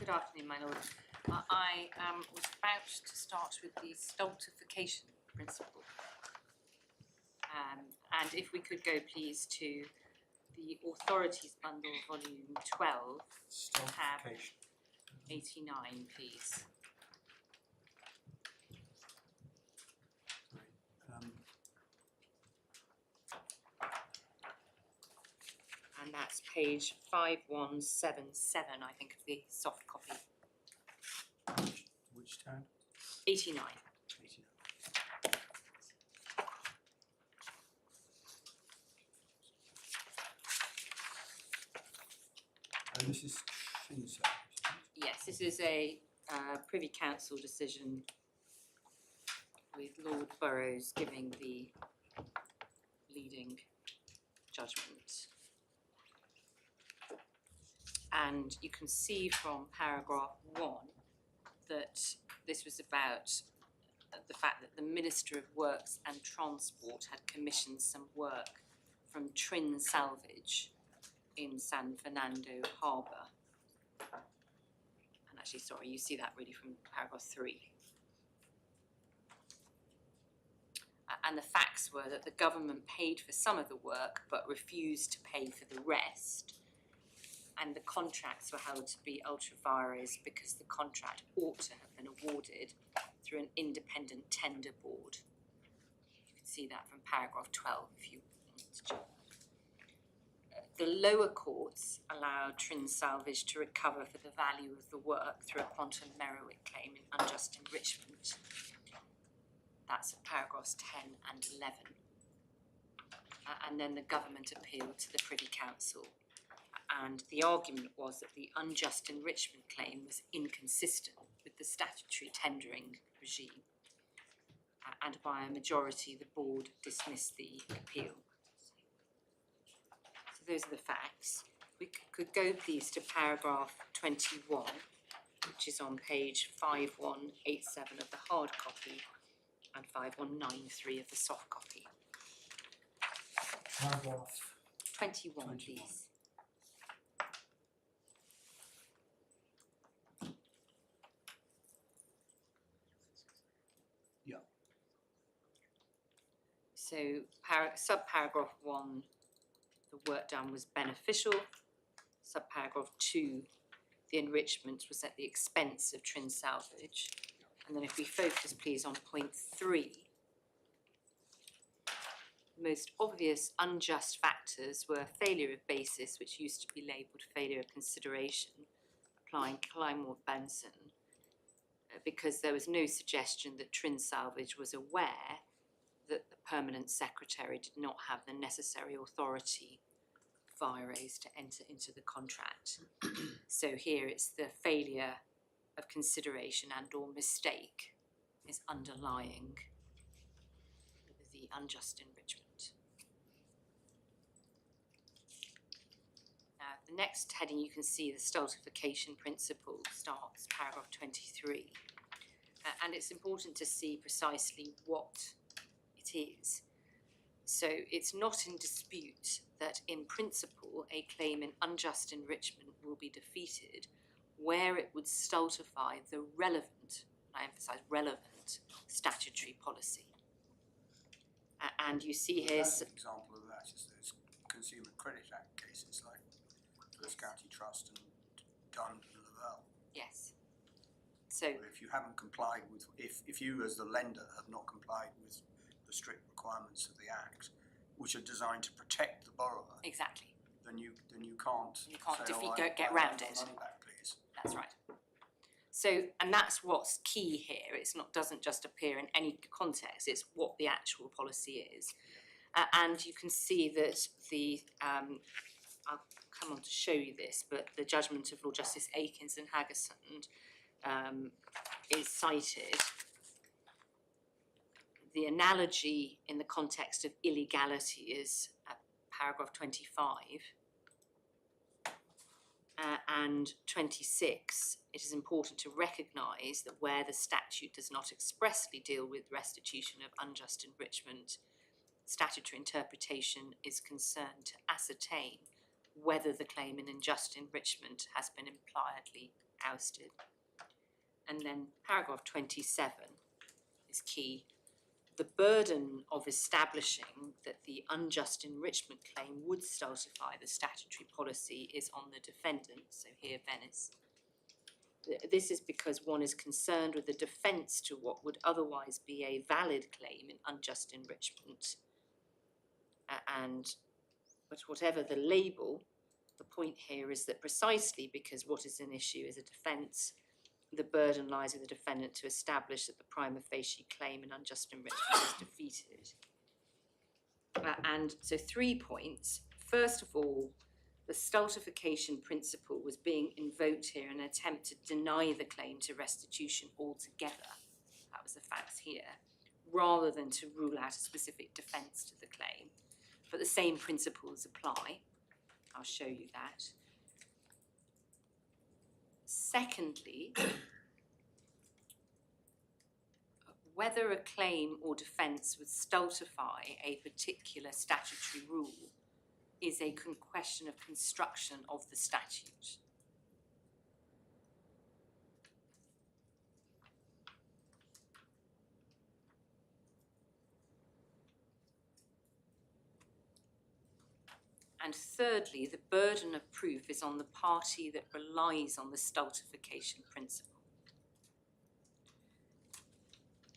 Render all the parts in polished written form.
Good afternoon, my lord. I was about to start with the stultification principle. And if we could go, please, to the Authorities Bundle, Volume 12, tab 89, please. And that's page 5177, I think, of the soft copy. Which tab? 89. 89. And this is Chancellor. Yes, this is a Privy Council decision with Lord Burrows giving the leading judgment. And you can see from paragraph 1 that this was about the fact that the Minister of Works and Transport had commissioned some work from Trin Salvage in San Fernando Harbour. And actually, sorry, you see that really from paragraph 3. And the facts were that the government paid for some of the work but refused to pay for the rest. And the contracts were held to be ultra vires because the contract ought to have been awarded through an independent tender board. You can see that from paragraph 12 if you want to check that. The lower courts allowed Trin Salvage to recover for the value of the work through a quantum meruic claim in unjust enrichment. That's at paragraphs 10 and 11. And then the government appealed to the Privy Council. And the argument was that the unjust enrichment claim was inconsistent with the statutory tendering regime. And by a majority, the board dismissed the appeal. So those are the facts. We could go, please, to paragraph 21, which is on page 5187 of the hard copy and 5193 of the soft copy. Paragraph 21, please. Yeah. So subparagraph 1, the work done was beneficial. Subparagraph 2, the enrichment was at the expense of Trin Salvage. And then if we focus, please, on point 3, the most obvious unjust factors were failure of basis, which used to be labelled failure of consideration, applying Kleinwort-Benson, because there was no suggestion that Trin Salvage was aware that the permanent secretary did not have the necessary authority vires to enter into the contract. So here it's the failure of consideration and or mistake is underlying the unjust enrichment. Now, the next heading, you can see the stultification principle starts paragraph 23. And it's important to see precisely what it is. So it's not in dispute that in principle a claim in unjust enrichment will be defeated where it would stultify the relevant, I emphasise relevant, statutory policy. And you see here... An example of that is those Consumer Credit Act cases like First County Trust and Dund and Lavelle. Yes. So if you haven't complied with, if you as the lender have not complied with the strict requirements of the Act, which are designed to protect the borrower, exactly, then you can't say, get round it. Money back, please. That's right. So, and that's what's key here. It's not doesn't just appear in any context. It's what the actual policy is, and you can see that the I'll come on to show you this, but the judgment of Lord Justice Akins and Haggerson is cited. The analogy in the context of illegality is paragraph 25 and 26. It is important to recognise that where the statute does not expressly deal with restitution of unjust enrichment, statutory interpretation is concerned to ascertain whether the claim in unjust enrichment has been impliedly ousted. And then paragraph 27 is key. The burden of establishing that the unjust enrichment claim would stultify the statutory policy is on the defendant, so here Venice. This is because one is concerned with the defence to what would otherwise be a valid claim in unjust enrichment. But whatever the label, the point here is that precisely because what is an issue is a defence, the burden lies with the defendant to establish that the prima facie claim in unjust enrichment is defeated. And so 3 points. First of all, the stultification principle was being invoked here in an attempt to deny the claim to restitution altogether. That was the facts here, rather than to rule out a specific defence to the claim. But the same principles apply. I'll show you that. Secondly, whether a claim or defence would stultify a particular statutory rule is a question of construction of the statute. And thirdly, the burden of proof is on the party that relies on the stultification principle.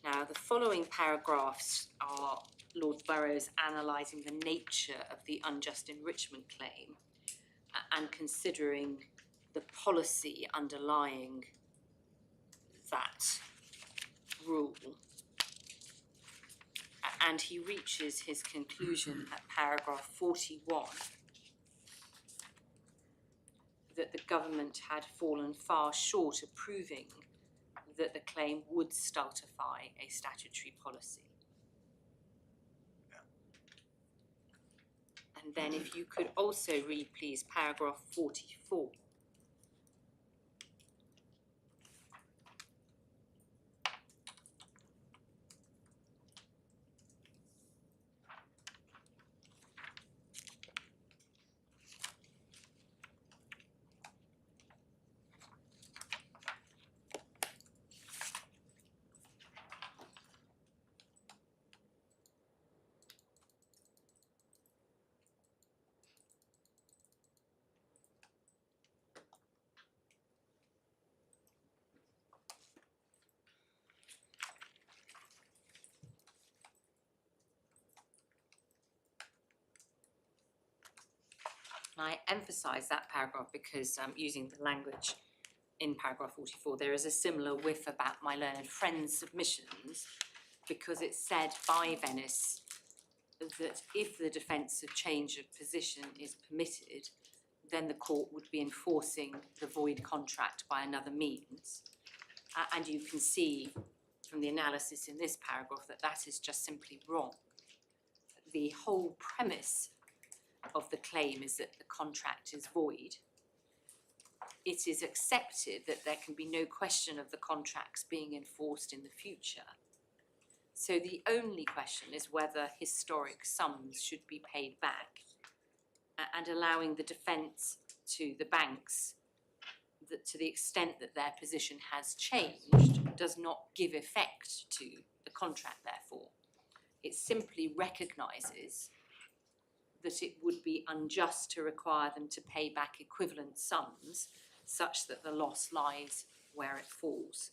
Now, the following paragraphs are Lord Burroughs analysing the nature of the unjust enrichment claim and considering the policy underlying that rule. And he reaches his conclusion at paragraph 41 that the government had fallen far short of proving that the claim would stultify a statutory policy. And then if you could also read, please, paragraph 44. I emphasise that paragraph because using the language in paragraph 44, there is a similar whiff about my learned friend's submissions, because it's said by Venice that if the defence of change of position is permitted, then the court would be enforcing the void contract by another means. And you can see from the analysis in this paragraph that that is just simply wrong. The whole premise of the claim is that the contract is void. It is accepted that there can be no question of the contracts being enforced in the future. So the only question is whether historic sums should be paid back, and allowing the defence to the banks that to the extent that their position has changed does not give effect to the contract, therefore. It simply recognises that it would be unjust to require them to pay back equivalent sums such that the loss lies where it falls.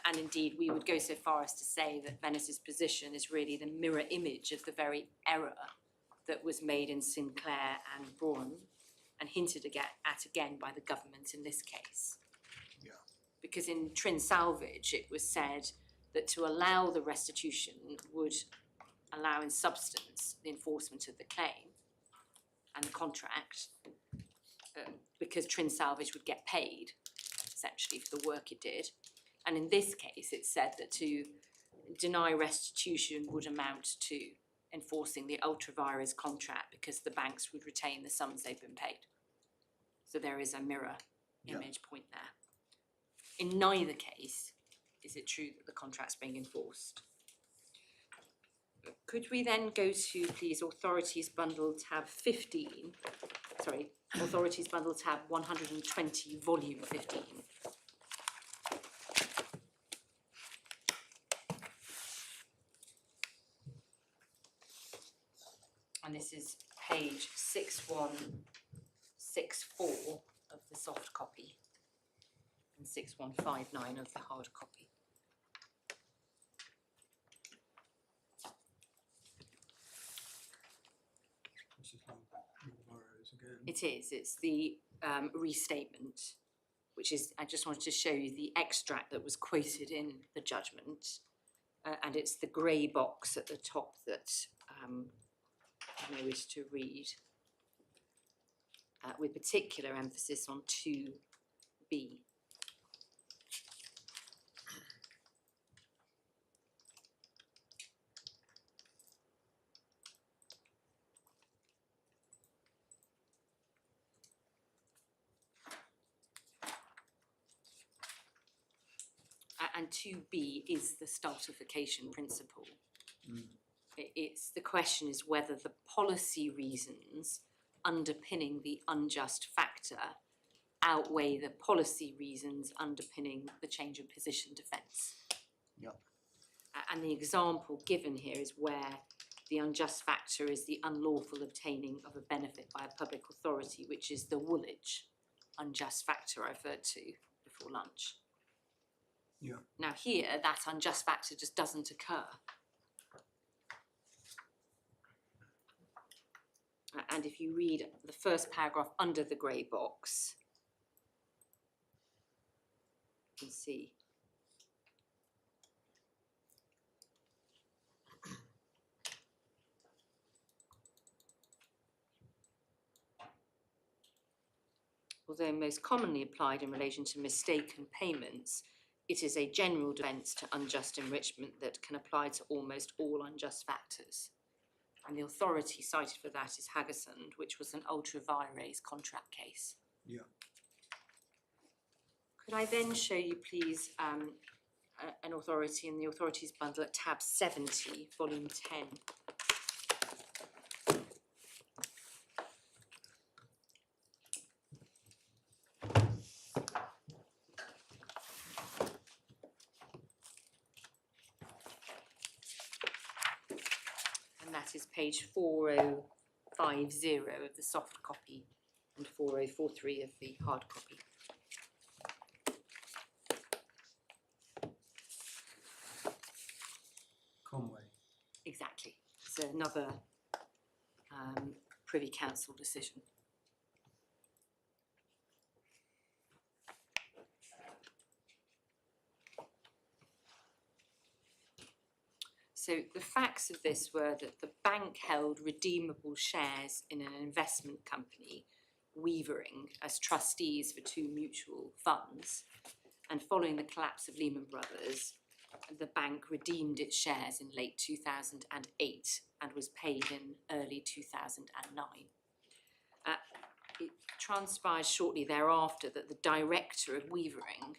And indeed, we would go so far as to say that Venice's position is really the mirror image of the very error that was made in Sinclair and Braun and hinted at again by the government in this case. Yeah. Because in Trin Salvage, it was said that to allow the restitution would allow in substance the enforcement of the claim and the contract, because Trin Salvage would get paid, essentially, for the work it did. And in this case, it said that to deny restitution would amount to enforcing the ultra vires contract because the banks would retain the sums they've been paid. So there is a mirror image point there. In neither case is it true that the contract's being enforced. Could we then go to, please, Authorities Bundle tab 15, Authorities Bundle tab 120, volume 15. And this is page 6164 of the soft copy and 6159 of the hard copy. This is how it borrows again. It is, it's the restatement, which is, I just wanted to show you the extract that was quoted in the judgment, and it's the grey box at the top that I may wish to read, with particular emphasis on 2B. And 2B is the stultification principle. It's the question is whether the policy reasons underpinning the unjust factor outweigh the policy reasons underpinning the change of position defence. Yep. And the example given here is where the unjust factor is the unlawful obtaining of a benefit by a public authority, which is the Woolwich unjust factor I referred to before lunch. Yeah. Now here, that unjust factor just doesn't occur. And if you read the first paragraph under the grey box, you can see although most commonly applied in relation to mistaken payments, it is a general defence to unjust enrichment that can apply to almost all unjust factors. And the authority cited for that is Haggersund, which was an ultra vires contract case. Yeah. Could I then show you, please, an authority in the authorities bundle at tab 70, volume 10. That is page 4050 of the soft copy and 4043 of the hard copy. Conway. Exactly. So another Privy Council decision. So the facts of this were that the bank held redeemable shares in an investment company, Weavering, as trustees for two mutual funds. And following the collapse of Lehman Brothers, the bank redeemed its shares in late 2008 and was paid in early 2009. It transpired shortly thereafter that the director of Weavering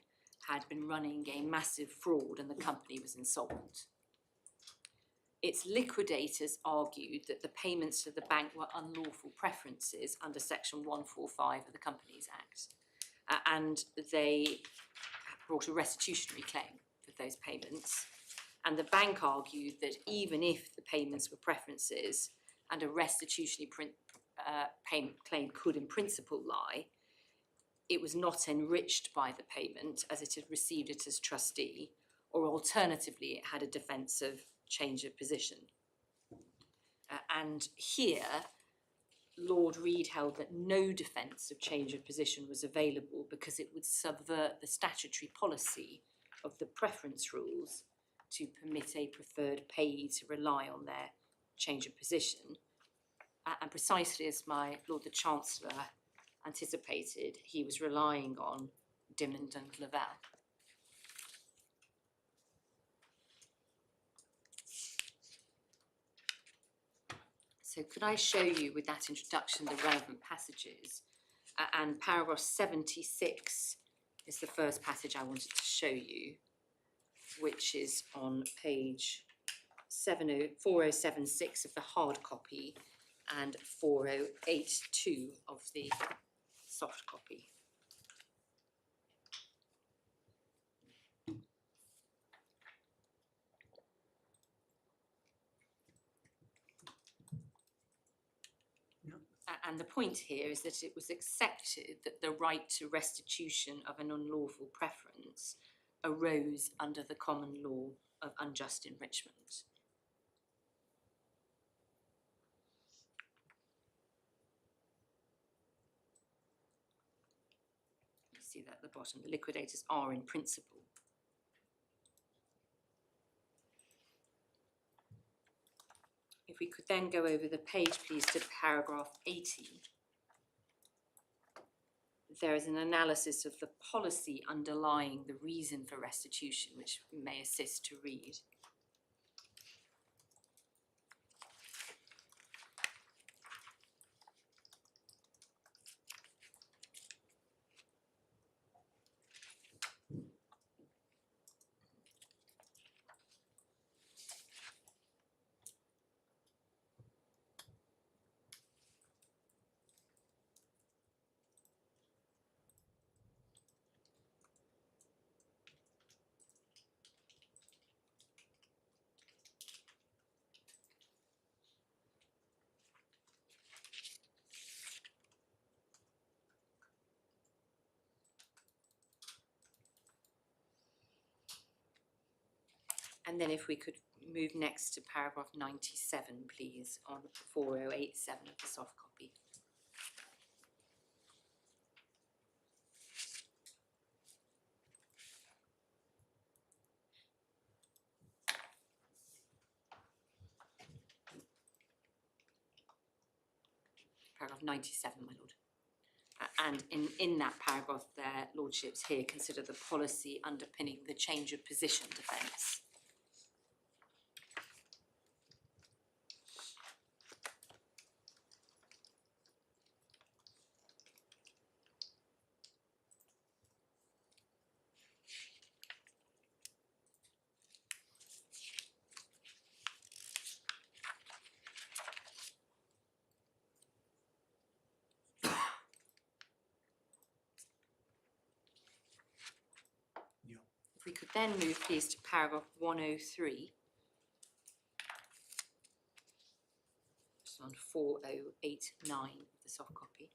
had been running a massive fraud and the company was insolvent. Its liquidators argued that the payments to the bank were unlawful preferences under Section 145 of the Companies Act, and they brought a restitutionary claim for those payments. And the bank argued that even if the payments were preferences and a restitutionary payment claim could in principle lie, it was not enriched by the payment as it had received it as trustee, or alternatively it had a defence of change of position. And here, Lord Reed held that no defence of change of position was available because it would subvert the statutory policy of the preference rules to permit a preferred payee to rely on their change of position. And precisely as my Lord the Chancellor anticipated, he was relying on Dimmond and Lavelle. So could I show you with that introduction the relevant passages? And paragraph 76 is the first passage I wanted to show you, which is on page 4076 of the hard copy and 4082 of the soft copy. And the point here is that it was accepted that the right to restitution of an unlawful preference arose under the common law of unjust enrichment. You see that at the bottom, the liquidators are in principle. If we could then go over the page, please, to paragraph 80. There is an analysis of the policy underlying the reason for restitution, which may assist to read. And then if we could move next to paragraph 97, please, on 4087 of the soft copy. Paragraph 97, my lord. And in that paragraph, their lordships here consider the policy underpinning the change of position defence. If we could then move, please, to paragraph 103. Just on 4089 of the soft copy.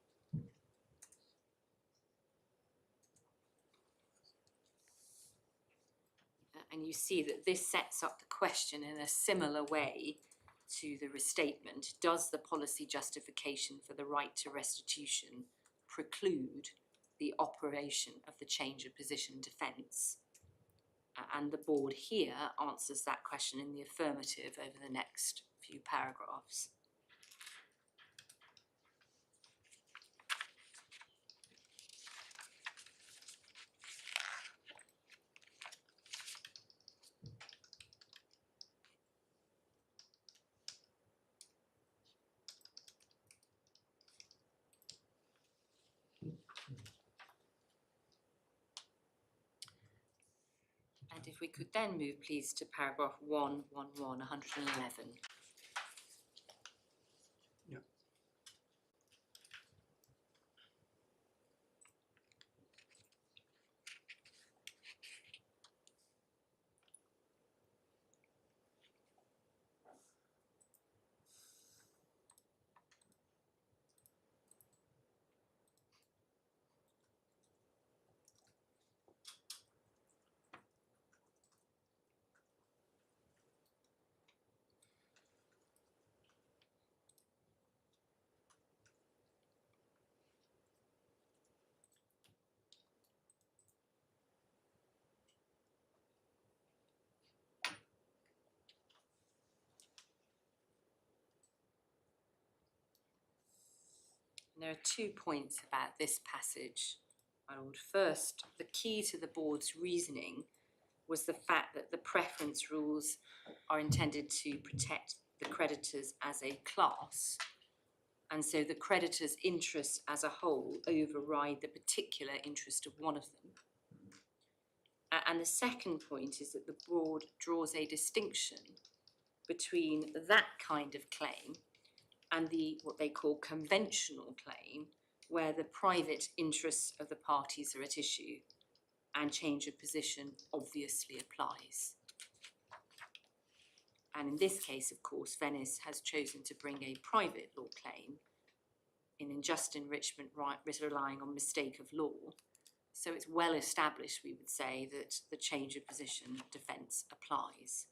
And you see that this sets up the question in a similar way to the restatement. Does the policy justification for the right to restitution preclude the operation of the change of position defence? And the board here answers that question in the affirmative over the next few paragraphs. And if we could then move, please, to paragraph 111. Yeah. And there are 2 points about this passage, my lord. First, the key to the board's reasoning was the fact that the preference rules are intended to protect the creditors as a class, and so the creditors' interests as a whole override the particular interest of one of them. And the second point is that the board draws a distinction between that kind of claim and the what they call conventional claim, where the private interests of the parties are at issue and change of position obviously applies. And in this case, of course, Venice has chosen to bring a private law claim in unjust enrichment relying on mistake of law. So it's well established, we would say, that the change of position defence applies.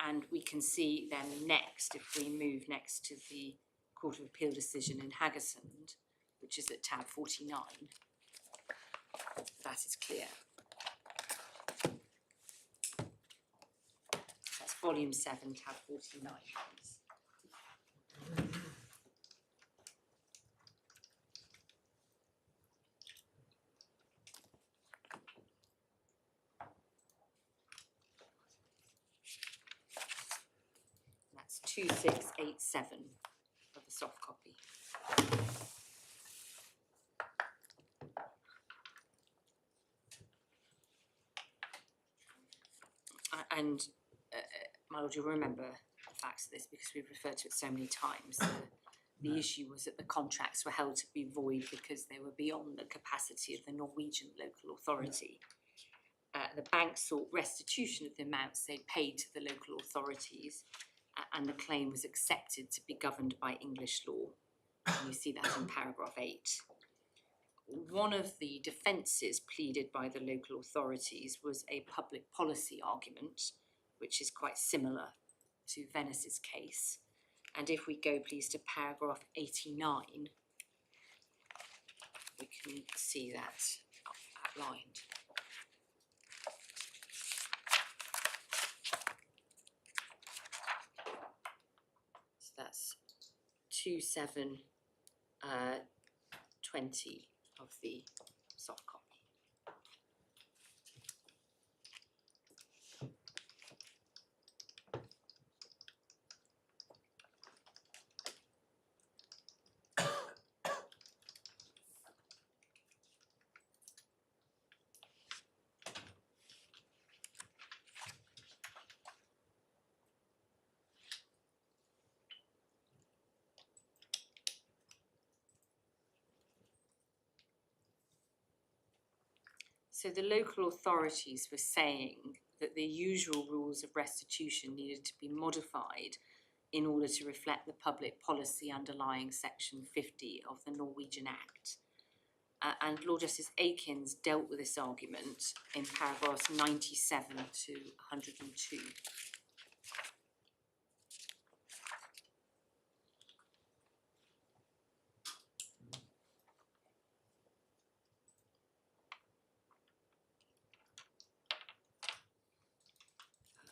And we can see then next, if we move next to the Court of Appeal decision in Haggersund, which is at tab 49, that is clear. That's volume 7, tab 49. That's 2687 of the soft copy. And my lord, you'll remember the facts of this because we've referred to it so many times. The issue was that the contracts were held to be void because they were beyond the capacity of the Norwegian local authority. The bank sought restitution of the amounts they paid to the local authorities, and the claim was accepted to be governed by English law. And you see that in paragraph 8. One of the defences pleaded by the local authorities was a public policy argument, which is quite similar to Venice's case. And if we go, please, to paragraph 89, we can see that outlined. So that's 2720 of the soft copy. So the local authorities were saying that the usual rules of restitution needed to be modified in order to reflect the public policy underlying Section 50 of the Norwegian Act. And Lord Justice Akins dealt with this argument in paragraphs 97 to 102.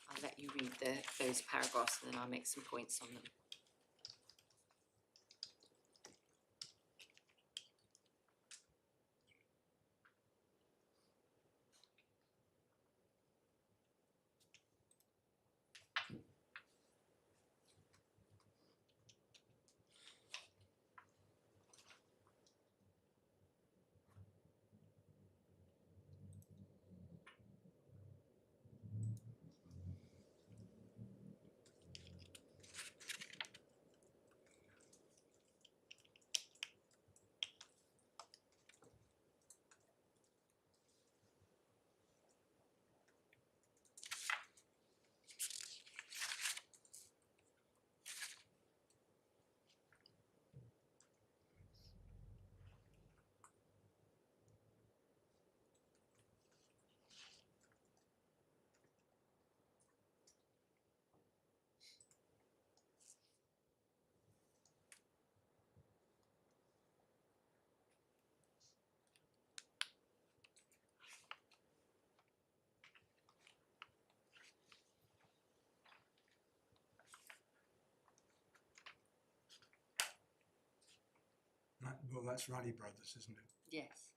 I'll let you read those paragraphs and then I'll make some points on them. Well, that's Ruddy Brothers, isn't it? Yes.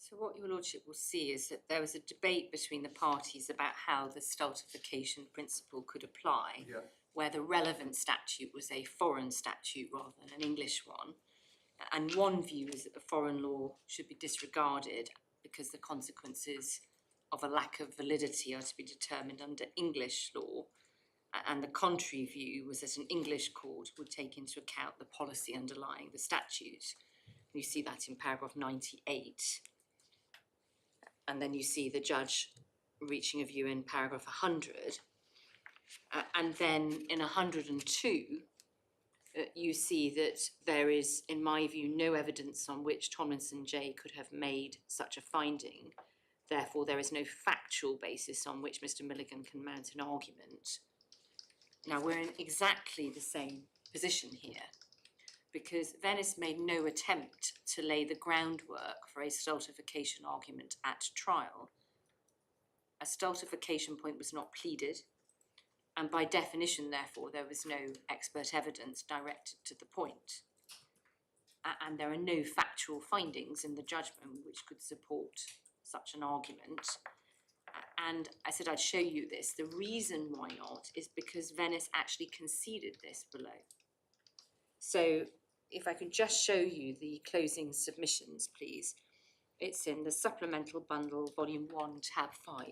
So what your lordship will see is that there was a debate between the parties about how the stultification principle could apply, where the relevant statute was a foreign statute rather than an English one. And one view is that the foreign law should be disregarded because the consequences of a lack of validity are to be determined under English law. And the contrary view was that an English court would take into account the policy underlying the statute. You see that in paragraph 98. And then you see the judge reaching a view in paragraph 100. And then in 102, you see that there is, in my view, no evidence on which Tomlinson J could have made such a finding. Therefore, there is no factual basis on which Mr Milligan can mount an argument. Now, we're in exactly the same position here, because Venice made no attempt to lay the groundwork for a stultification argument at trial. A stultification point was not pleaded, and by definition, therefore, there was no expert evidence directed to the point. And there are no factual findings in the judgment which could support such an argument. And I said I'd show you this. The reason why not is because Venice actually conceded this below. So if I could just show you the closing submissions, please. It's in the supplemental bundle, volume 1, tab 5.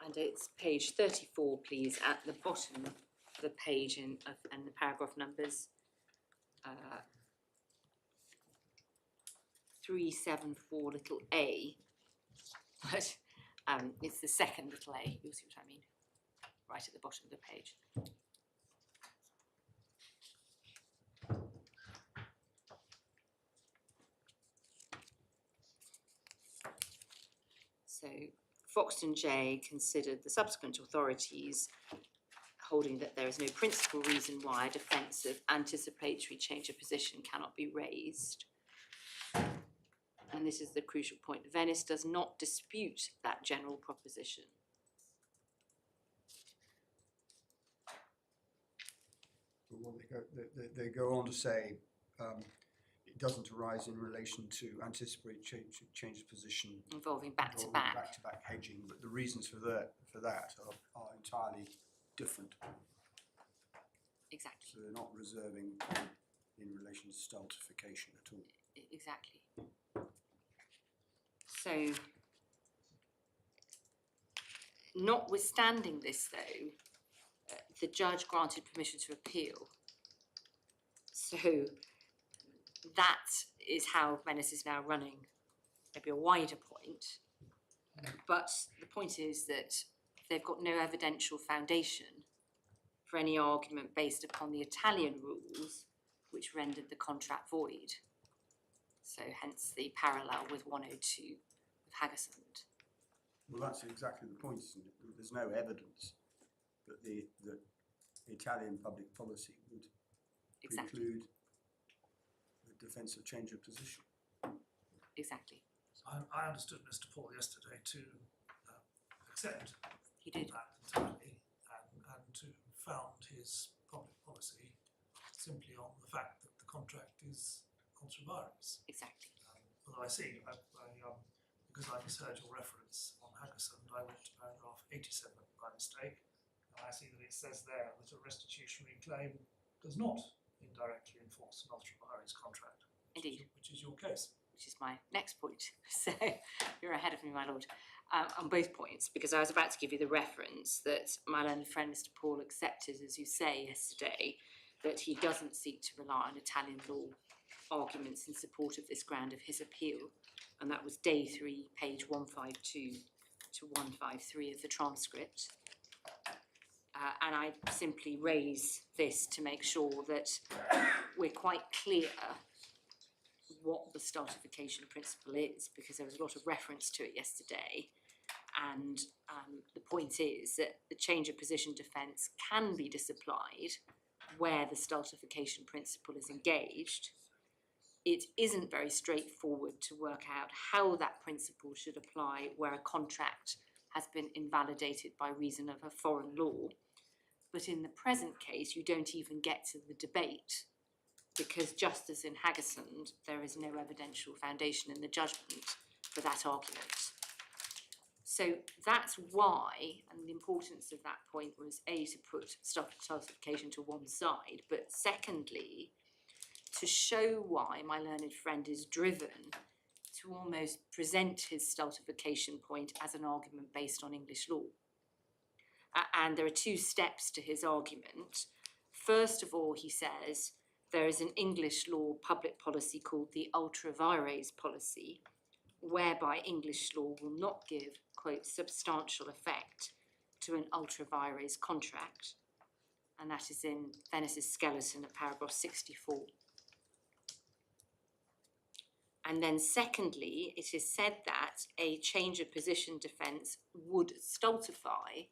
And it's page 34, please, at the bottom of the page and the paragraph numbers 374 little a, but it's the second little a, you'll see what I mean, right at the bottom of the page. So Foxton J considered the subsequent authorities holding that there is no principal reason why a defence of anticipatory change of position cannot be raised. And this is the crucial point. Venice does not dispute that general proposition. Well, they go on to say it doesn't arise in relation to anticipatory change of position Involving back-to-back. Back-to-back hedging, but the reasons for that are entirely different. Exactly. So they're not reserving in relation to stultification at all. Exactly. So, notwithstanding this though, the judge granted permission to appeal. So that is how Venice is now running maybe a wider point. But the point is that they've got no evidential foundation for any argument based upon the Italian rules which rendered the contract void. So hence the parallel with 102 with Haggersund. Well, that's exactly the point, isn't it? There's no evidence that the Italian public policy would preclude the defence of change of position. Exactly. I understood Mr Paul yesterday to accept He did. that entirely and to found his public policy simply on the fact that the contract is ultra vires. Exactly. Although I see, because I misheard your reference on Haggersund, I went to paragraph 87 by mistake, and I see that it says there that a restitutionary claim does not indirectly enforce an ultra vires contract. Indeed. Which is your case. Which is my next point. So you're ahead of me, my lord, on both points, because I was about to give you the reference that my learned friend Mr Paul accepted, as you say, yesterday, that he doesn't seek to rely on Italian law arguments in support of this ground of his appeal, and that was day 3, page 152 to 153 of the transcript. And I simply raise this to make sure that we're quite clear what the stultification principle is, because there was a lot of reference to it yesterday. And the point is that the change of position defence can be disapplied where the stultification principle is engaged, it isn't very straightforward to work out how that principle should apply where a contract has been invalidated by reason of a foreign law. But in the present case, you don't even get to the debate, because just as in Haggersund, there is no evidential foundation in the judgment for that argument. So that's why, and the importance of that point was A, to put stultification to one side, but secondly, to show why my learned friend is driven to almost present his stultification point as an argument based on English law. And there are two steps to his argument. First of all, he says, there is an English law public policy called the ultra vires policy, whereby English law will not give, quote, substantial effect to an ultra vires contract. And that is in Venice's skeleton at paragraph 64. And then secondly, it is said that a change of position defence would stultify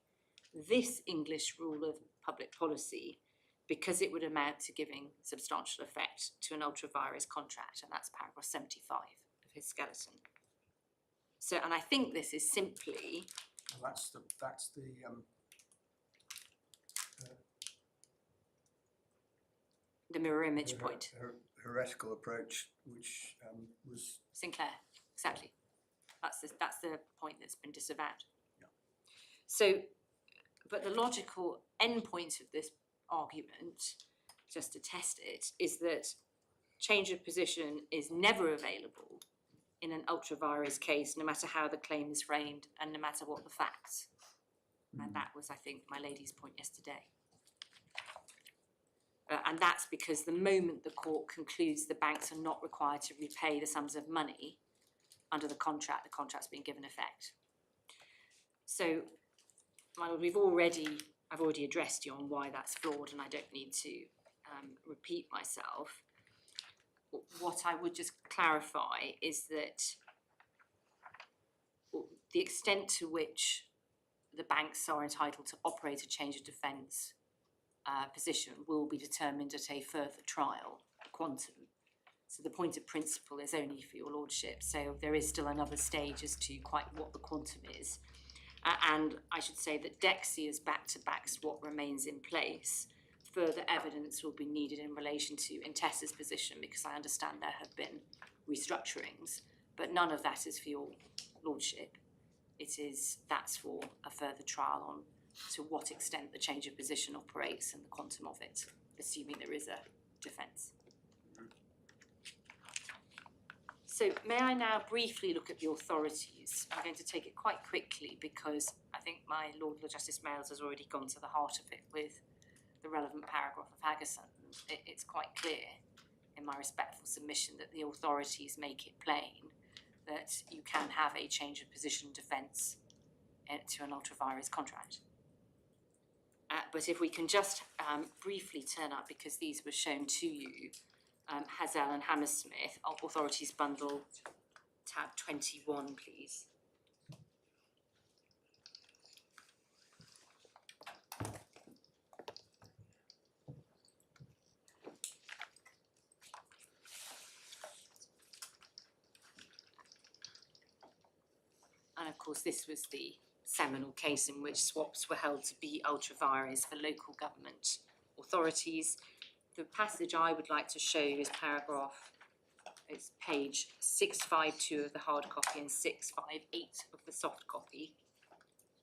this English rule of public policy because it would amount to giving substantial effect to an ultra vires contract, and that's paragraph 75 of his skeleton. So, and I think this is simply... Well, that's the mirror image point. heretical approach, which was Sinclair, exactly. That's the point that's been disavowed. Yeah. So, but the logical endpoint of this argument, just to test it, is that change of position is never available in an ultra vires case, no matter how the claim is framed and no matter what the facts. And that was, I think, my lady's point yesterday. And that's because the moment the court concludes the banks are not required to repay the sums of money under the contract's been given effect. So, my lord, I've already addressed you on why that's flawed, and I don't need to repeat myself. What I would just clarify is that the extent to which the banks are entitled to operate a change of defence position will be determined at a further trial, quantum. So the point of principle is only for your lordship, so there is still another stage as to quite what the quantum is. And I should say that Dexia's back-to-backs what remains in place. Further evidence will be needed in relation to Intesa's position, because I understand there have been restructurings, but none of that is for your lordship. That's for a further trial on to what extent the change of position operates and the quantum of it, assuming there is a defence. So may I now briefly look at the authorities? I'm going to take it quite quickly because I think my Lord Justice Males has already gone to the heart of it with the relevant paragraph of Haggersund. It's quite clear in my respectful submission that the authorities make it plain that you can have a change of position defence to an ultra vires contract. But if we can just briefly turn up, because these were shown to you, Hazel and Hammersmith, authorities bundle, tab 21, please. And of course, this was the seminal case in which swaps were held to be ultra vires for local government authorities. The passage I would like to show you is it's page 652 of the hard copy and 658 of the soft copy.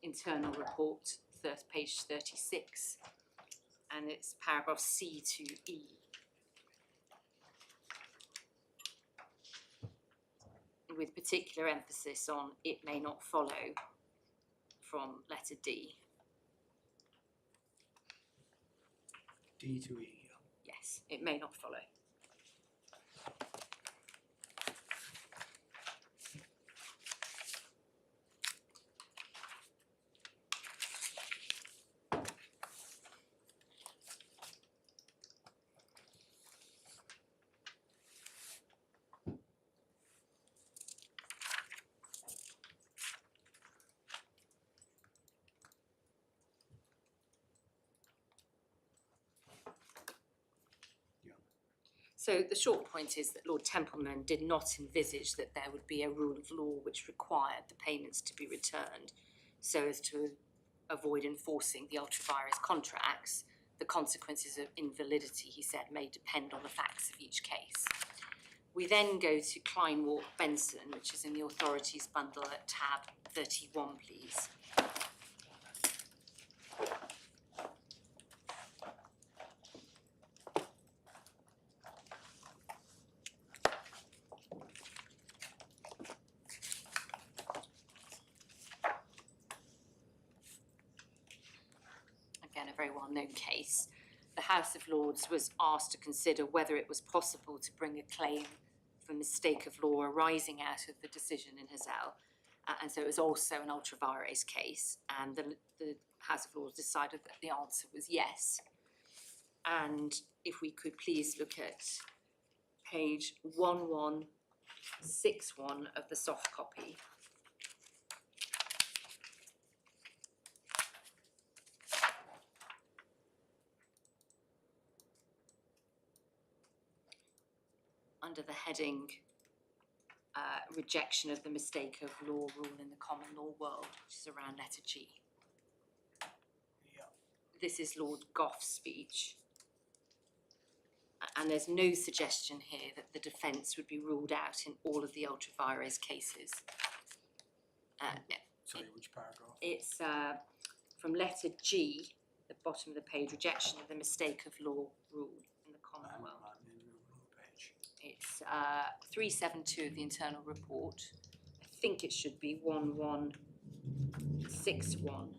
Internal report, page 36, and it's paragraph C to E. With particular emphasis on it may not follow from letter D. D to E. Yes, it may not follow. So the short point is that Lord Templeman did not envisage that there would be a rule of law which required the payments to be returned so as to avoid enforcing the ultra vires contracts. The consequences of invalidity, he said, may depend on the facts of each case. We then go to Kleinwort Benson, which is in the authorities bundle at tab 31, please. Again, a very well-known case. The House of Lords was asked to consider whether it was possible to bring a claim for mistake of law arising out of the decision in Hazel. And so it was also an ultra vires case, and the House of Lords decided that the answer was yes. And if we could please look at page 1161 of the soft copy. Under the heading rejection of the mistake of law rule in the common law world, which is around letter G. Yeah. This is Lord Gough's speech. And there's no suggestion here that the defence would be ruled out in all of the ultra vires cases. Sorry, which paragraph? It's from letter G, the bottom of the page, rejection of the mistake of law rule in the common world. It's 372 of the internal report. I think it should be 1161.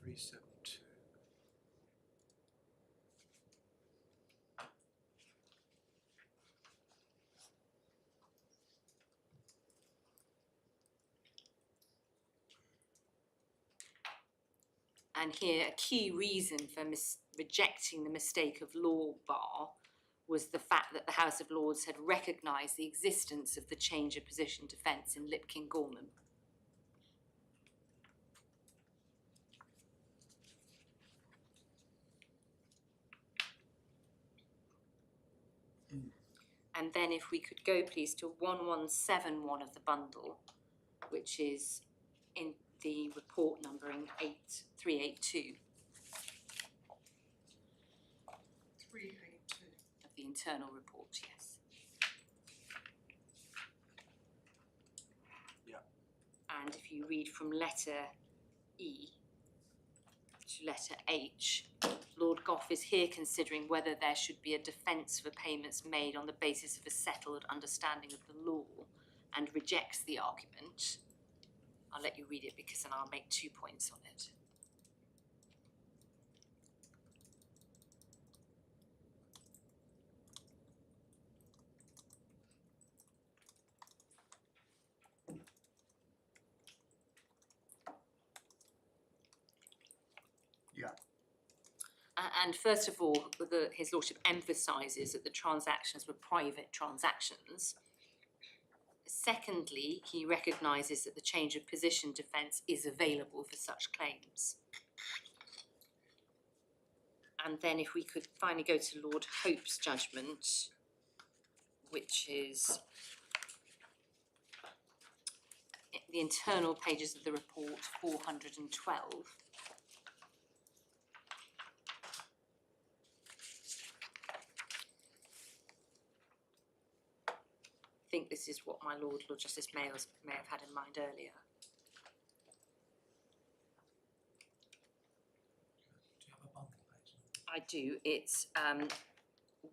372. And here, a key reason for rejecting the mistake of law bar was the fact that the House of Lords had recognised the existence of the change of position defence in Lipkin Gorman. And then if we could go please to 1171 of the bundle, which is in the report numbering 8382. 382. Of the internal report, yes. Yeah. And if you read from letter E to letter H, Lord Gough is here considering whether there should be a defence for payments made on the basis of a settled understanding of the law and rejects the argument. I'll let you read it because then I'll make 2 points on it. Yeah. And first of all, His Lordship emphasises that the transactions were private transactions. Secondly, he recognises that the change of position defence is available for such claims. And then if we could finally go to Lord Hope's judgment, which is the internal pages of the report 412. I think this is what my Lord Justice may have had in mind earlier. Do you have a bundle page? I do. It's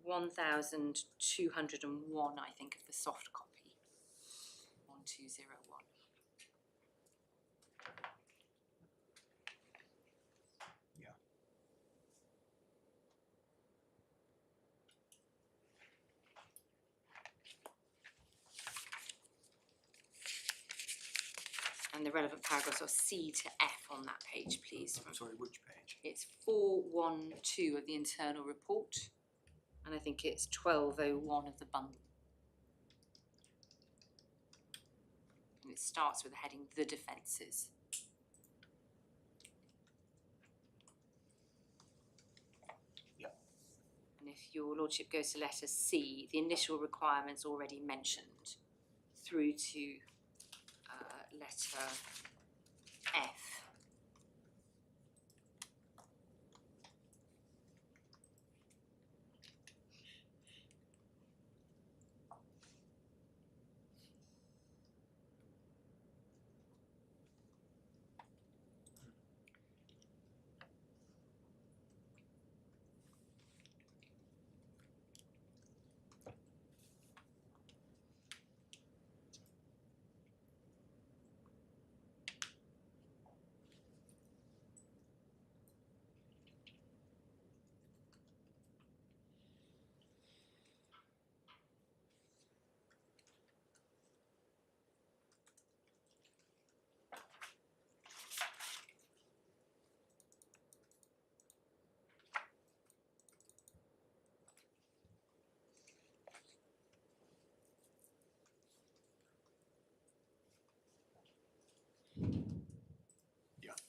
1201, I think, of the soft copy. 1201. Yeah. And the relevant paragraphs are C to F on that page, please. I'm sorry, which page? It's 412 of the internal report, and I think it's 1201 of the bundle. And it starts with the heading, the defences. Yeah. And if your lordship goes to letter C, the initial requirements already mentioned through to letter F.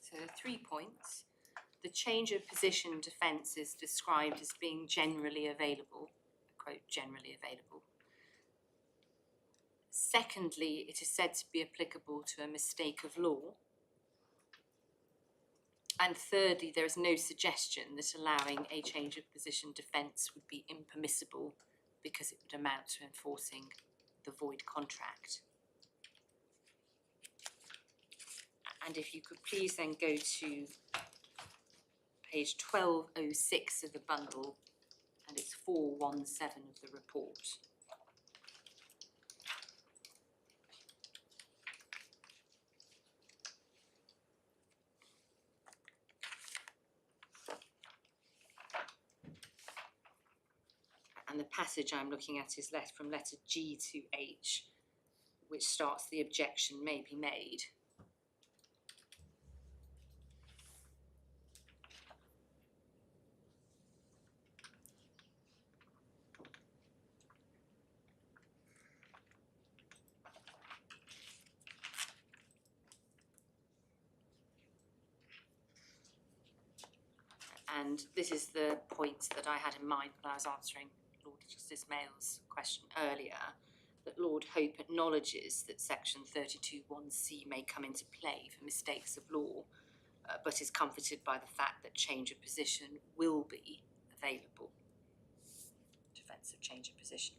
So there are 3 points. The change of position defence is described as being generally available, quote, generally available. Secondly, it is said to be applicable to a mistake of law. And thirdly, there is no suggestion that allowing a change of position defence would be impermissible because it would amount to enforcing the void contract. And if you could please then go to page 1206 of the bundle, and it's 417 of the report. And the passage I'm looking at is from letter G to H, which starts the objection may be made. And this is the point that I had in mind when I was answering Lord Justice Mayall's question earlier, that Lord Hope acknowledges that section 32(1)(c) may come into play for mistakes of law, but is comforted by the fact that change of position will be available. Defence of change of position.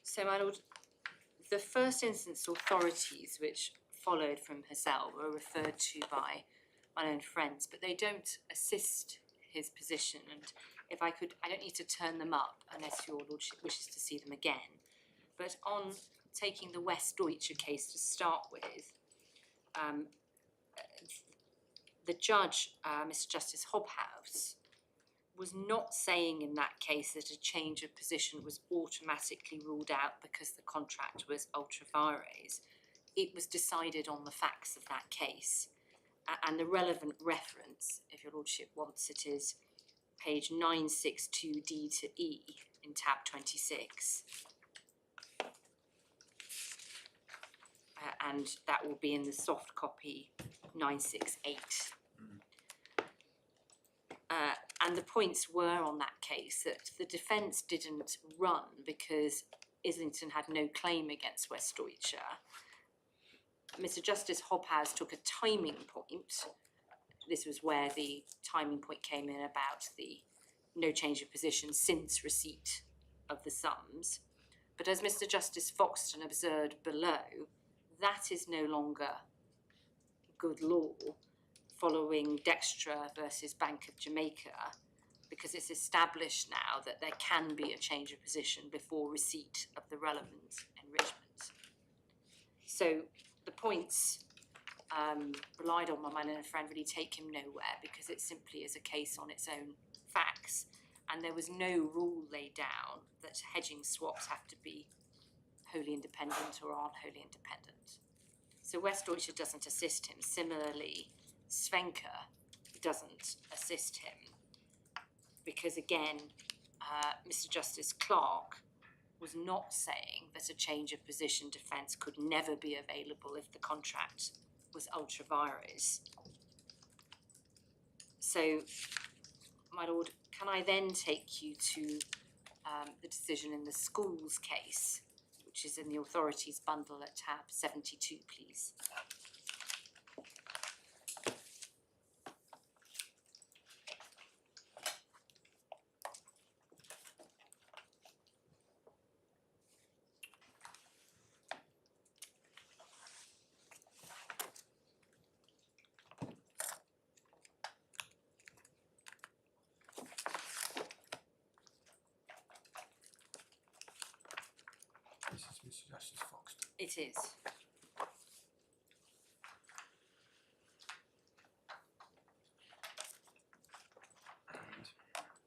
So, my lord, the first instance authorities which followed from Hassel were referred to by my own friends, but they don't assist his position. And if I could, I don't need to turn them up unless your lordship wishes to see them again. But on taking the Westdeutsche case to start with, the judge, Mr Justice Hobhouse, was not saying in that case that a change of position was automatically ruled out because the contract was ultra vires. It was decided on the facts of that case. And the relevant reference, if your lordship wants it, is page 962D to E in tab 26. And that will be in the soft copy 968. And the points were on that case that the defence didn't run because Islington had no claim against Westdeutsche. Mr Justice Hobhouse took a timing point. This was where the timing point came in about the no change of position since receipt of the sums. But as Mr Justice Foxton observed below, that is no longer good law following Dextra versus Bank of Jamaica, because it's established now that there can be a change of position before receipt of the relevant enrichment. So the points relied on by my learned friend really take him nowhere, because it simply is a case on its own facts. and there was no rule laid down that hedging swaps have to be wholly independent or aren't wholly independent. So Westdeutsche doesn't assist him. Similarly, Svenka doesn't assist him because, again, Mr Justice Clark was not saying that a change of position defence could never be available if the contract was ultra vires. So, my lord, can I then take you to the decision in the schools case, which is in the authorities bundle at tab 72, please? This is Mr Justice Foxton. It is.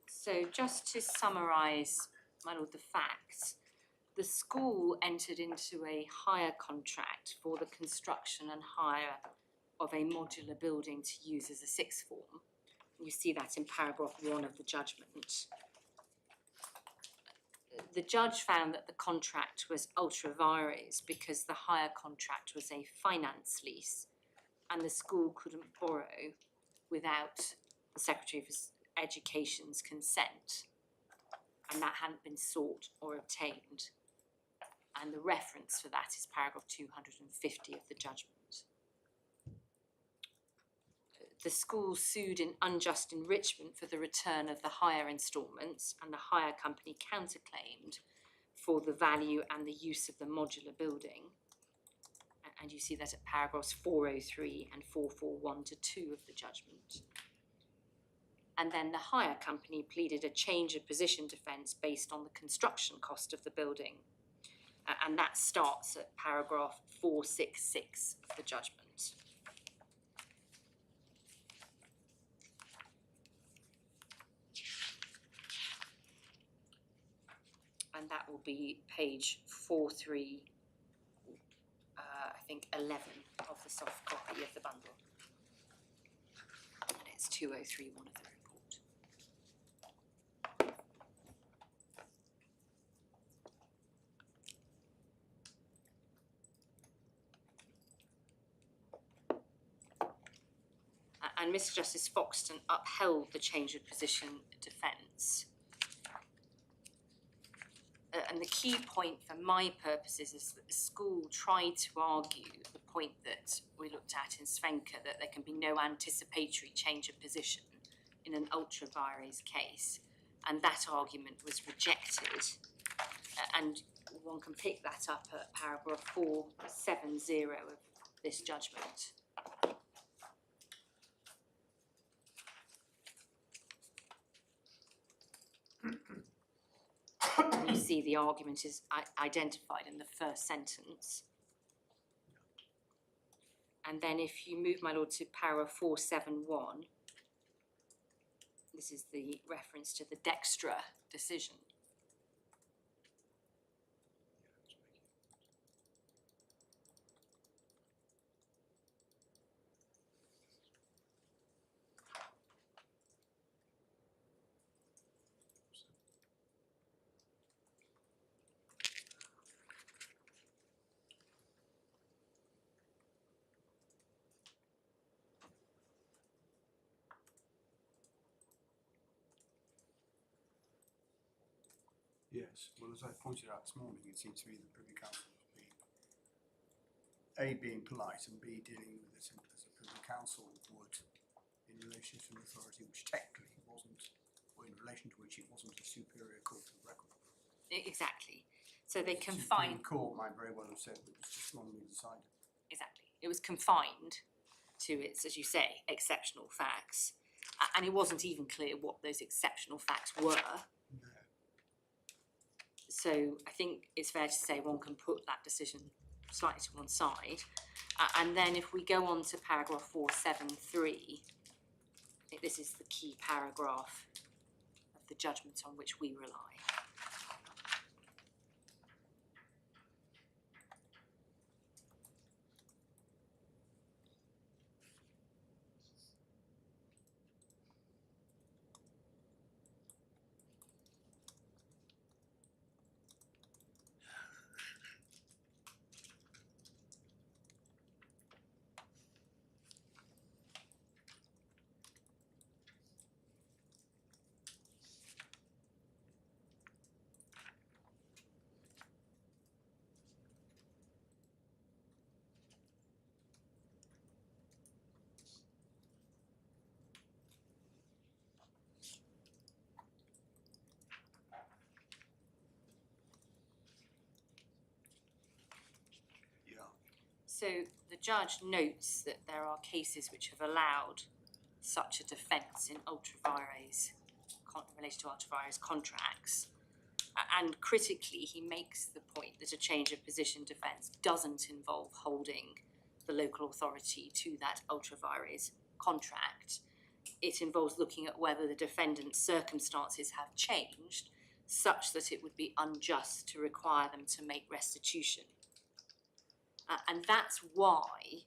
So just to summarise, my lord, the facts, the school entered into a hire contract for the construction and hire of a modular building to use as a sixth form. You see that in paragraph 1 of the judgment. The judge found that the contract was ultra vires because the hire contract was a finance lease and the school couldn't borrow without the Secretary of Education's consent, and that hadn't been sought or obtained. And the reference for that is paragraph 250 of the judgment. The school sued in unjust enrichment for the return of the hire instalments, and the hire company counterclaimed for the value and the use of the modular building. And you see that at paragraphs 403 and 441 to 2 of the judgment. And then the hire company pleaded a change of position defence based on the construction cost of the building. And that starts at paragraph 466 of the judgment. And that will be page 43, I think 11 of the soft copy of the bundle. And it's 2031 of the report. And Mr Justice Foxton upheld the change of position defence. And the key point for my purposes is that the school tried to argue the point that we looked at in Svenka, that there can be no anticipatory change of position in an ultra vires case, and that argument was rejected. And one can pick that up at paragraph 470 of this judgment. You see the argument is identified in the first sentence. And then if you move, my lord, to paragraph 471, this is the reference to the Dextra decision. Yes, well, as I pointed out this morning, it seems to me the Privy Council being being polite and B, dealing with it as a Privy Council would in relation to an authority which technically wasn't, or in relation to which it wasn't a superior court of record. Exactly. So they The confined. Supreme Court might very well have said that it was just wrongly decided. Exactly. It was confined to its, as you say, exceptional facts. And it wasn't even clear what those exceptional facts were. No. So I think it's fair to say one can put that decision slightly to one side. And then if we go on to paragraph 473, I think this is the key paragraph of the the judgment on which we rely. So the judge notes that there are cases which have allowed such a defence in ultra vires, related to ultra vires contracts. And critically, he makes the point that a change of position defence doesn't involve holding the local authority to that ultra vires contract. It involves looking at whether the defendant's circumstances have changed such that it would be unjust to require them to make restitution. And that's why,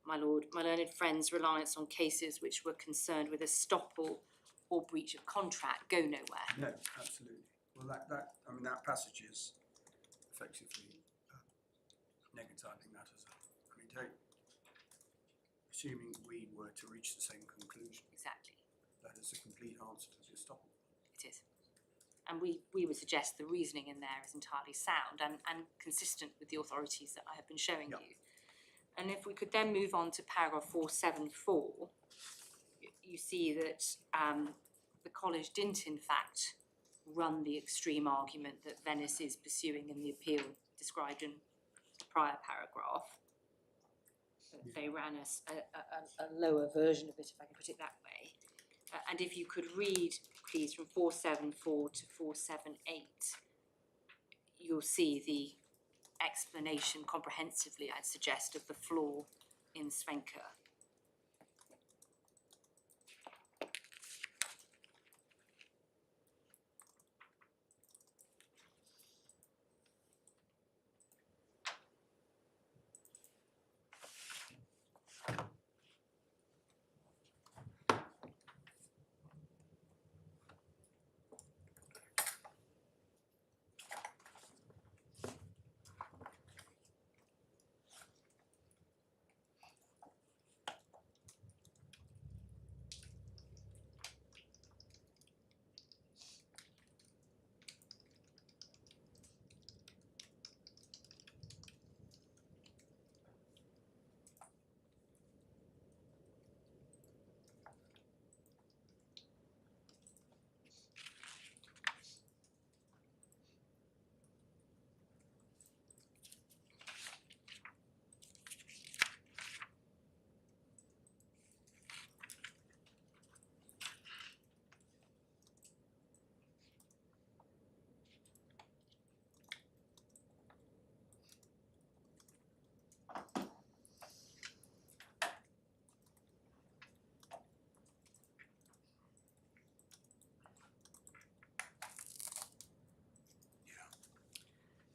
my lord, my learned friend's reliance on cases which were concerned with estoppel or breach of contract go nowhere. No, absolutely. Well, that passage is effectively negativing that as assuming we were to reach the same conclusion. Exactly. That is a complete answer to the estoppel. It is. And we would suggest the reasoning in there is entirely sound and consistent with the authorities that I have been showing you. And if we could then move on to paragraph 474, you see that the college didn't in fact run the extreme argument that Venice is pursuing in the appeal described in the prior paragraph. They ran a lower version of it, if I can put it that way. And if you could read, please, from 474 to 478, you'll see the explanation comprehensively, I'd suggest, of the flaw in Svenka.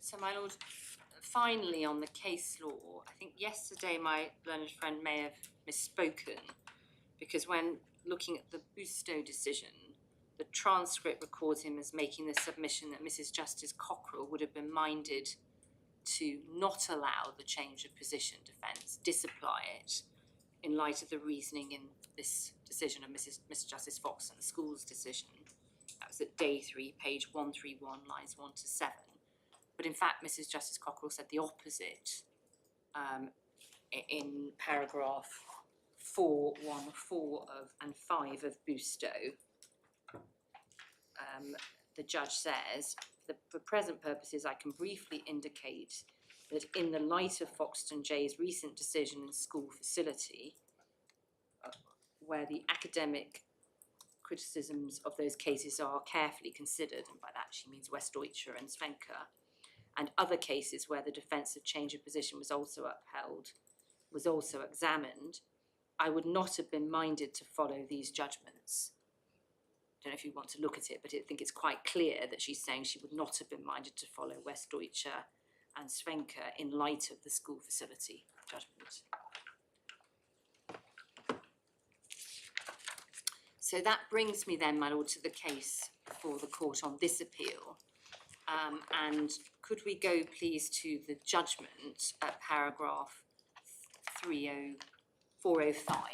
So, my lord, finally on the case law, I think yesterday my learned friend may have misspoken, because when looking at the Busto decision, the transcript records him as making the submission that Mrs. Justice Cockrell would have been minded to not allow the change of position defence, disapply it, in light of the reasoning in this decision of Mr Justice Foxton, the school's decision. That was at day 3, page 131, lines 1 to 7. But in fact, Mrs. Justice Cockrell said the opposite in paragraph 414 and 5 of Busto. The judge says, for present purposes, I can briefly indicate that in the light of Foxton J's recent decision in school facility, where the academic criticisms of those cases are carefully considered, and by that she means Westdeutscher and Svenka, and other cases where the defence of change of position was also upheld, was also examined, I would not have been minded to follow these judgments. don't know if you want to look at it, but I think it's quite clear that she's saying she would not have been minded to follow Westdeutsche and Svenka in light of the school facility judgment. So that brings me then, my lord, to the case for the court on this appeal. And could we go please to the judgment at paragraph 405.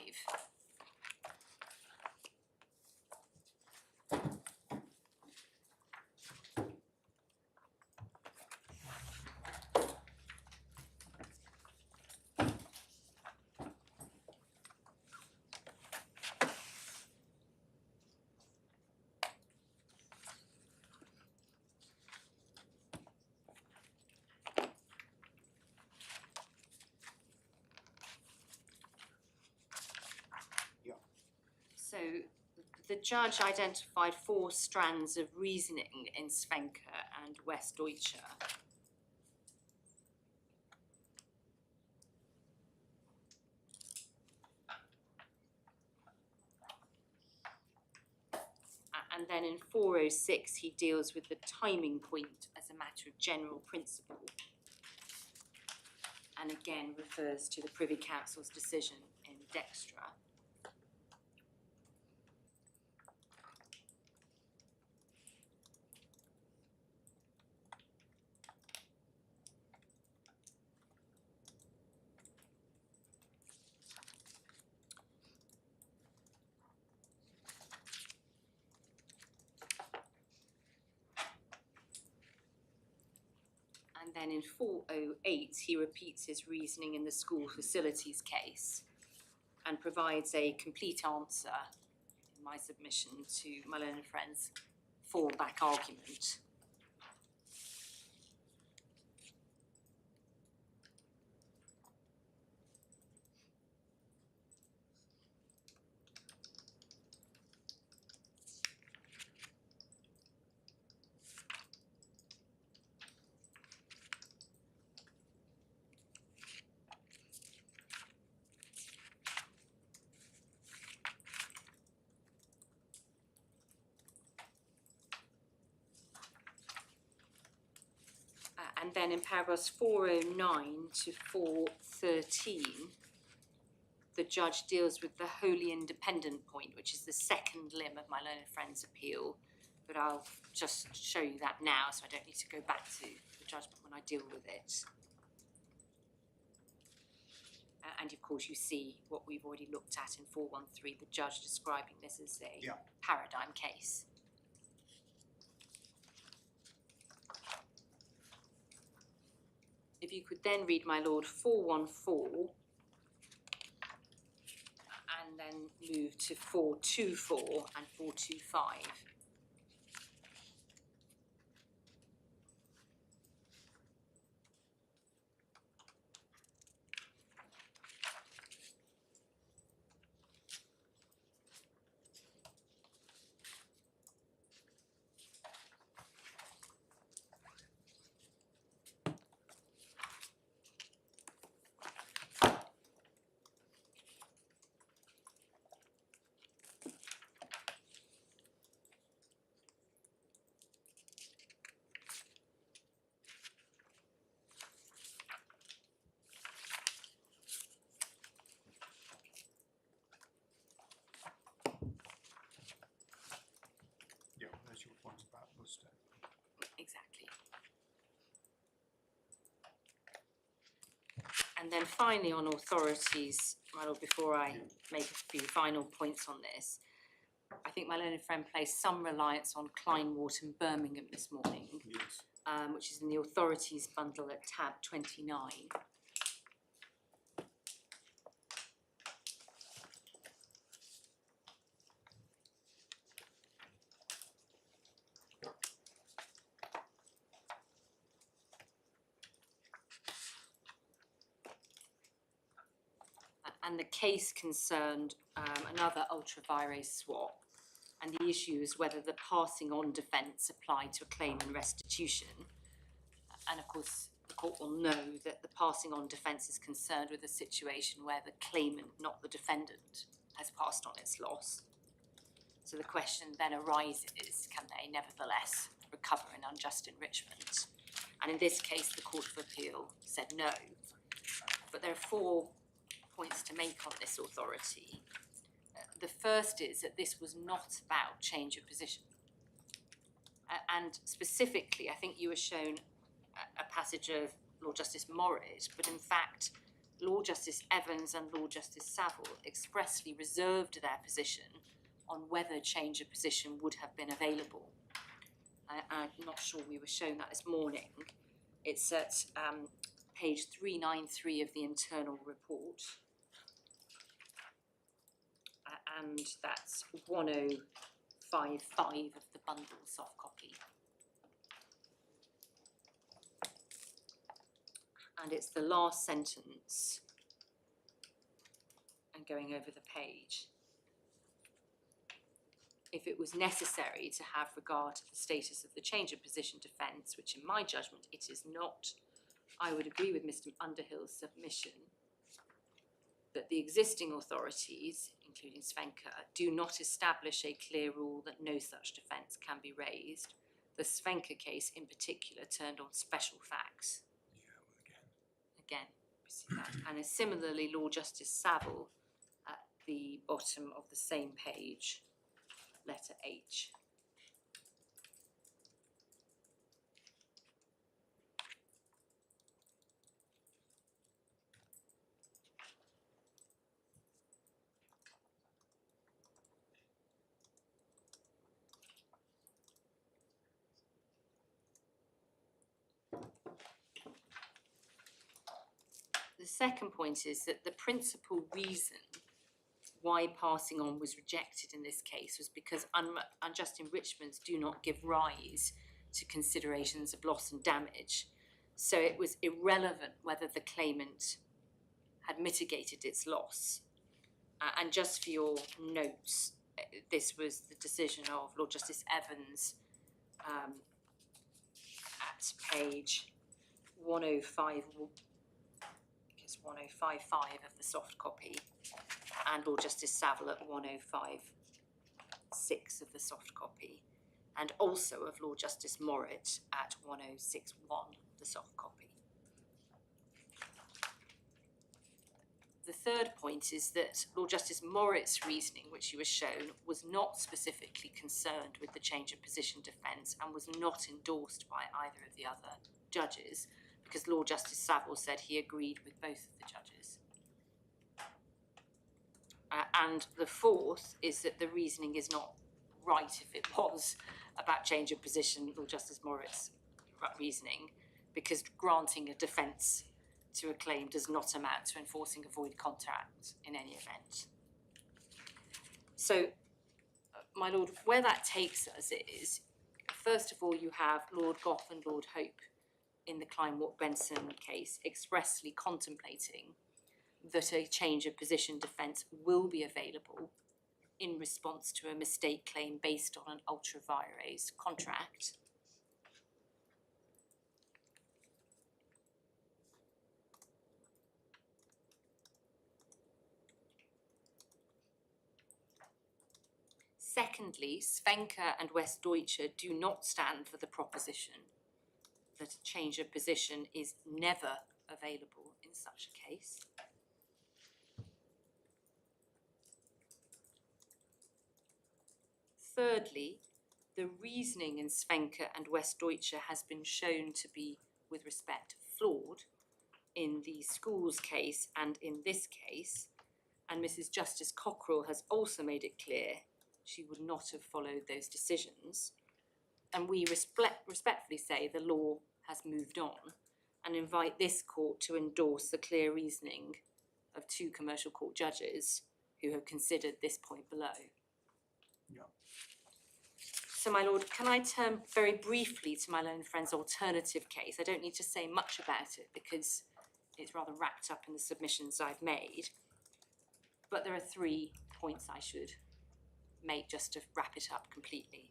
So the judge identified 4 strands of reasoning in Svenka and Westdeutsche. And then in 406 he deals with the timing point as a matter of general principle. And again refers to the Privy Council's decision in Dextra. And then in 408, he repeats his reasoning in the school facilities case and provides a complete answer in my submission to my learned friend's fallback argument. And then in paragraphs 409 to 413, the judge deals with the wholly independent point, which is the second limb of my learned friend's appeal. But I'll just show you that now, so I don't need to go back to the judgment when I deal with it. And of course, you see what we've already looked at in 413, the judge describing this as a paradigm case. If you could then read, my lord, 414 and then move to 424 and 425. Exactly. And then finally on authorities, my lord, before I make a few final points on this, I think my learned friend placed some reliance on Kleinwort and Birmingham this morning, which is in the authorities bundle at tab 29. And the case concerned another ultra vires swap, and the issue is whether the passing on defence applied to a claim in restitution. And of course, the court will know that the passing on defence is concerned with a situation where the claimant, not the defendant, has passed on its loss. So the question then arises, can they nevertheless recover an unjust enrichment? And in this case, the Court of Appeal said no. But there are 4 points to make on this authority. The first is that this was not about change of position. And specifically, I think you were shown a passage of Lord Justice Morris, but in fact, Lord Justice Evans and Lord Justice Saville expressly reserved their position on whether change of position would have been available. I'm not sure we were shown that this morning. It's at page 393 of the internal report. And that's 1055 of the bundle soft copy. And it's the last sentence, and going over the page. If it was necessary to have regard to the status of the change of position defence, which in my judgment it is not, I would agree with Mr Underhill's submission that the existing authorities, including Svenka, do not establish a clear rule that no such defence can be raised. The Svenka case in particular turned on special facts. Again, we see that. And similarly, Lord Justice Saville at the bottom of the same page, letter H. The second point is that the principal reason why passing on was rejected in this case was because unjust enrichments do not give rise to considerations of loss and damage. So it was irrelevant whether the claimant had mitigated its loss. And just for your notes, this was the decision of Lord Justice Evans at page 1055 of the soft copy, and Lord Justice Saville at 1056 of the soft copy, and also of Lord Justice Morritt at 1061 of the soft copy. The third point is that Lord Justice Morritt's reasoning, which you were shown, was not specifically concerned with the change of position defence and was not endorsed by either of the other judges, because Lord Justice Saville said he agreed with both of the judges. And the fourth is that the reasoning is not right if it was about change of position, Lord Justice Morritt's reasoning, because granting a defence to a claim does not amount to enforcing a void contract in any event. So, my Lord, where that takes us is, first of all, you have Lord Gough and Lord Hope in the Kleinwort-Benson case expressly contemplating that a change of position defence will be available in response to a mistake claim based on an ultra vires contract. Secondly, Svenka and Westdeutsche do not stand for the proposition that a change of position is never available in such a case. Thirdly, the reasoning in Svenka and Westdeutsche has been shown to be, with respect, flawed in the schools case and in this case, and Mrs. Justice Cockrell has also made it clear she would not have followed those decisions. And we respectfully say the law has moved on and invite this court to endorse the clear reasoning of 2 commercial court judges who have considered this point below. Yeah. So, my Lord, can I turn very briefly to my learned friend's alternative case? I don't need to say much about it because it's rather wrapped up in the submissions I've made. But there are 3 points I should make just to wrap it up completely.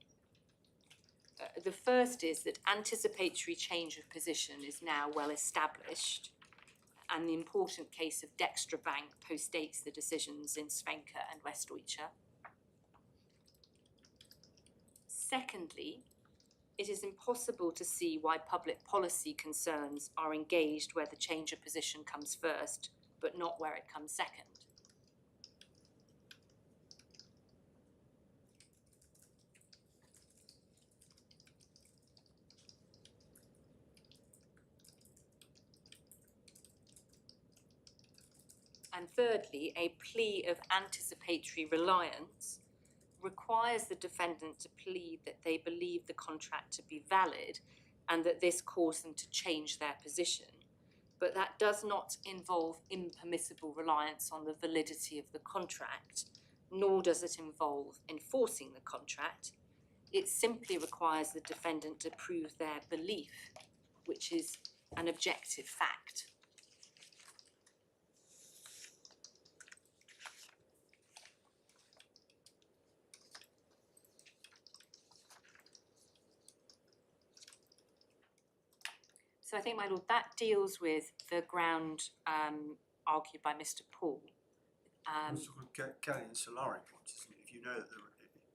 The first is that anticipatory change of position is now well established, and the important case of Dextra Bank postdates the decisions in Svenka and Westdeutsche. Secondly, it is impossible to see why public policy concerns are engaged where the change of position comes first, but not where it comes second. And thirdly, a plea of anticipatory reliance requires the defendant to plead that they believe the contract to be valid and that this caused them to change their position. But that does not involve impermissible reliance on the validity of the contract, nor does it involve enforcing the contract. It simply requires the defendant to prove their belief, which is an objective fact. So I think, my lord, that deals with the ground argued by Mr. Paul. Sort of Kelly and Solari points, isn't it? If you know that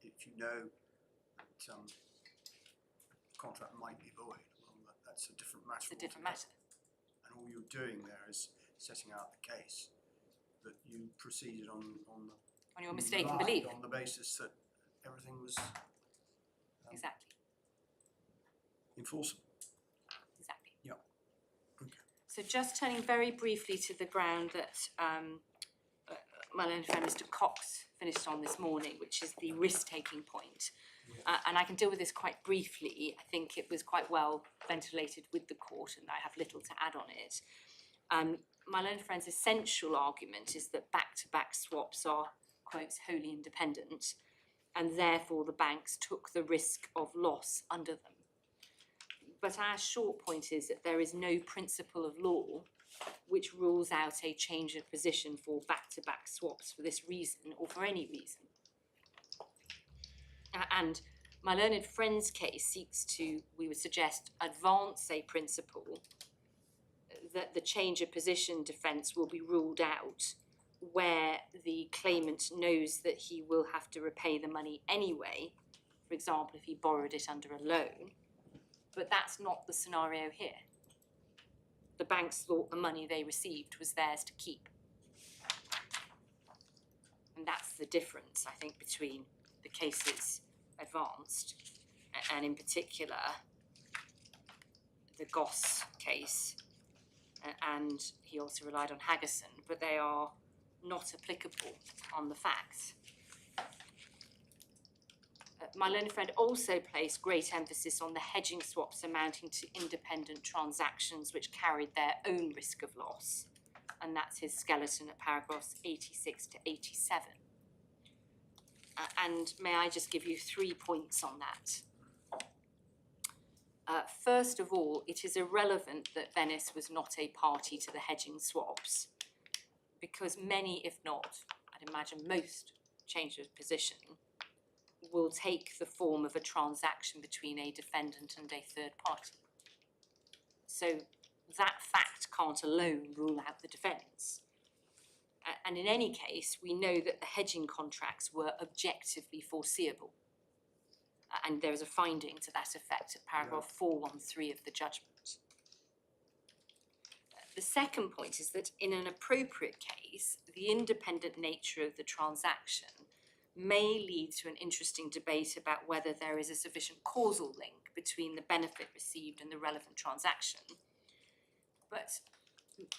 if you know that the contract might be void, well, that's a different matter. It's a different matter. And all you're doing there is setting out the case that you proceeded on your mistaken belief. On the basis that everything was Exactly. enforceable. Exactly. Yeah. Okay. So just turning very briefly to the ground that my learned friend Mr. Cox finished on this morning, which is the risk-taking point. And I can deal with this quite briefly. I think it was quite well ventilated with the court and I have little to add on it. My learned friend's essential argument is that back-to-back swaps are, quotes, wholly independent, and therefore the banks took the risk of loss under them. But our short point is that there is no principle of law which rules out a change of position for back-to-back swaps for this reason or for any reason. And my learned friend's case seeks to, we would suggest, advance a principle that the change of position defence will be ruled out where the claimant knows that he will have to repay the money anyway, for example, if he borrowed it under a loan. But that's not the scenario here. The banks thought the money they received was theirs to keep. And that's the difference, I think, between the cases advanced and in particular the Goss case, and he also relied on Haggerson, but they are not applicable on the facts. My learned friend also placed great emphasis on the hedging swaps amounting to independent transactions which carried their own risk of loss, and that's his skeleton at paragraphs 86 to 87. And may I just give you 3 points on that? First of all, it is irrelevant that Venice was not a party to the hedging swaps, because many, if not, I'd imagine most, changes of position will take the form of a transaction between a defendant and a third party. So that fact can't alone rule out the defence. And in any case, we know that the hedging contracts were objectively foreseeable. And there is a finding to that effect at paragraph 413 of the judgment. The second point is that in an appropriate case, the independent nature of the transaction may lead to an interesting debate about whether there is a sufficient causal link between the benefit received and the relevant transaction. But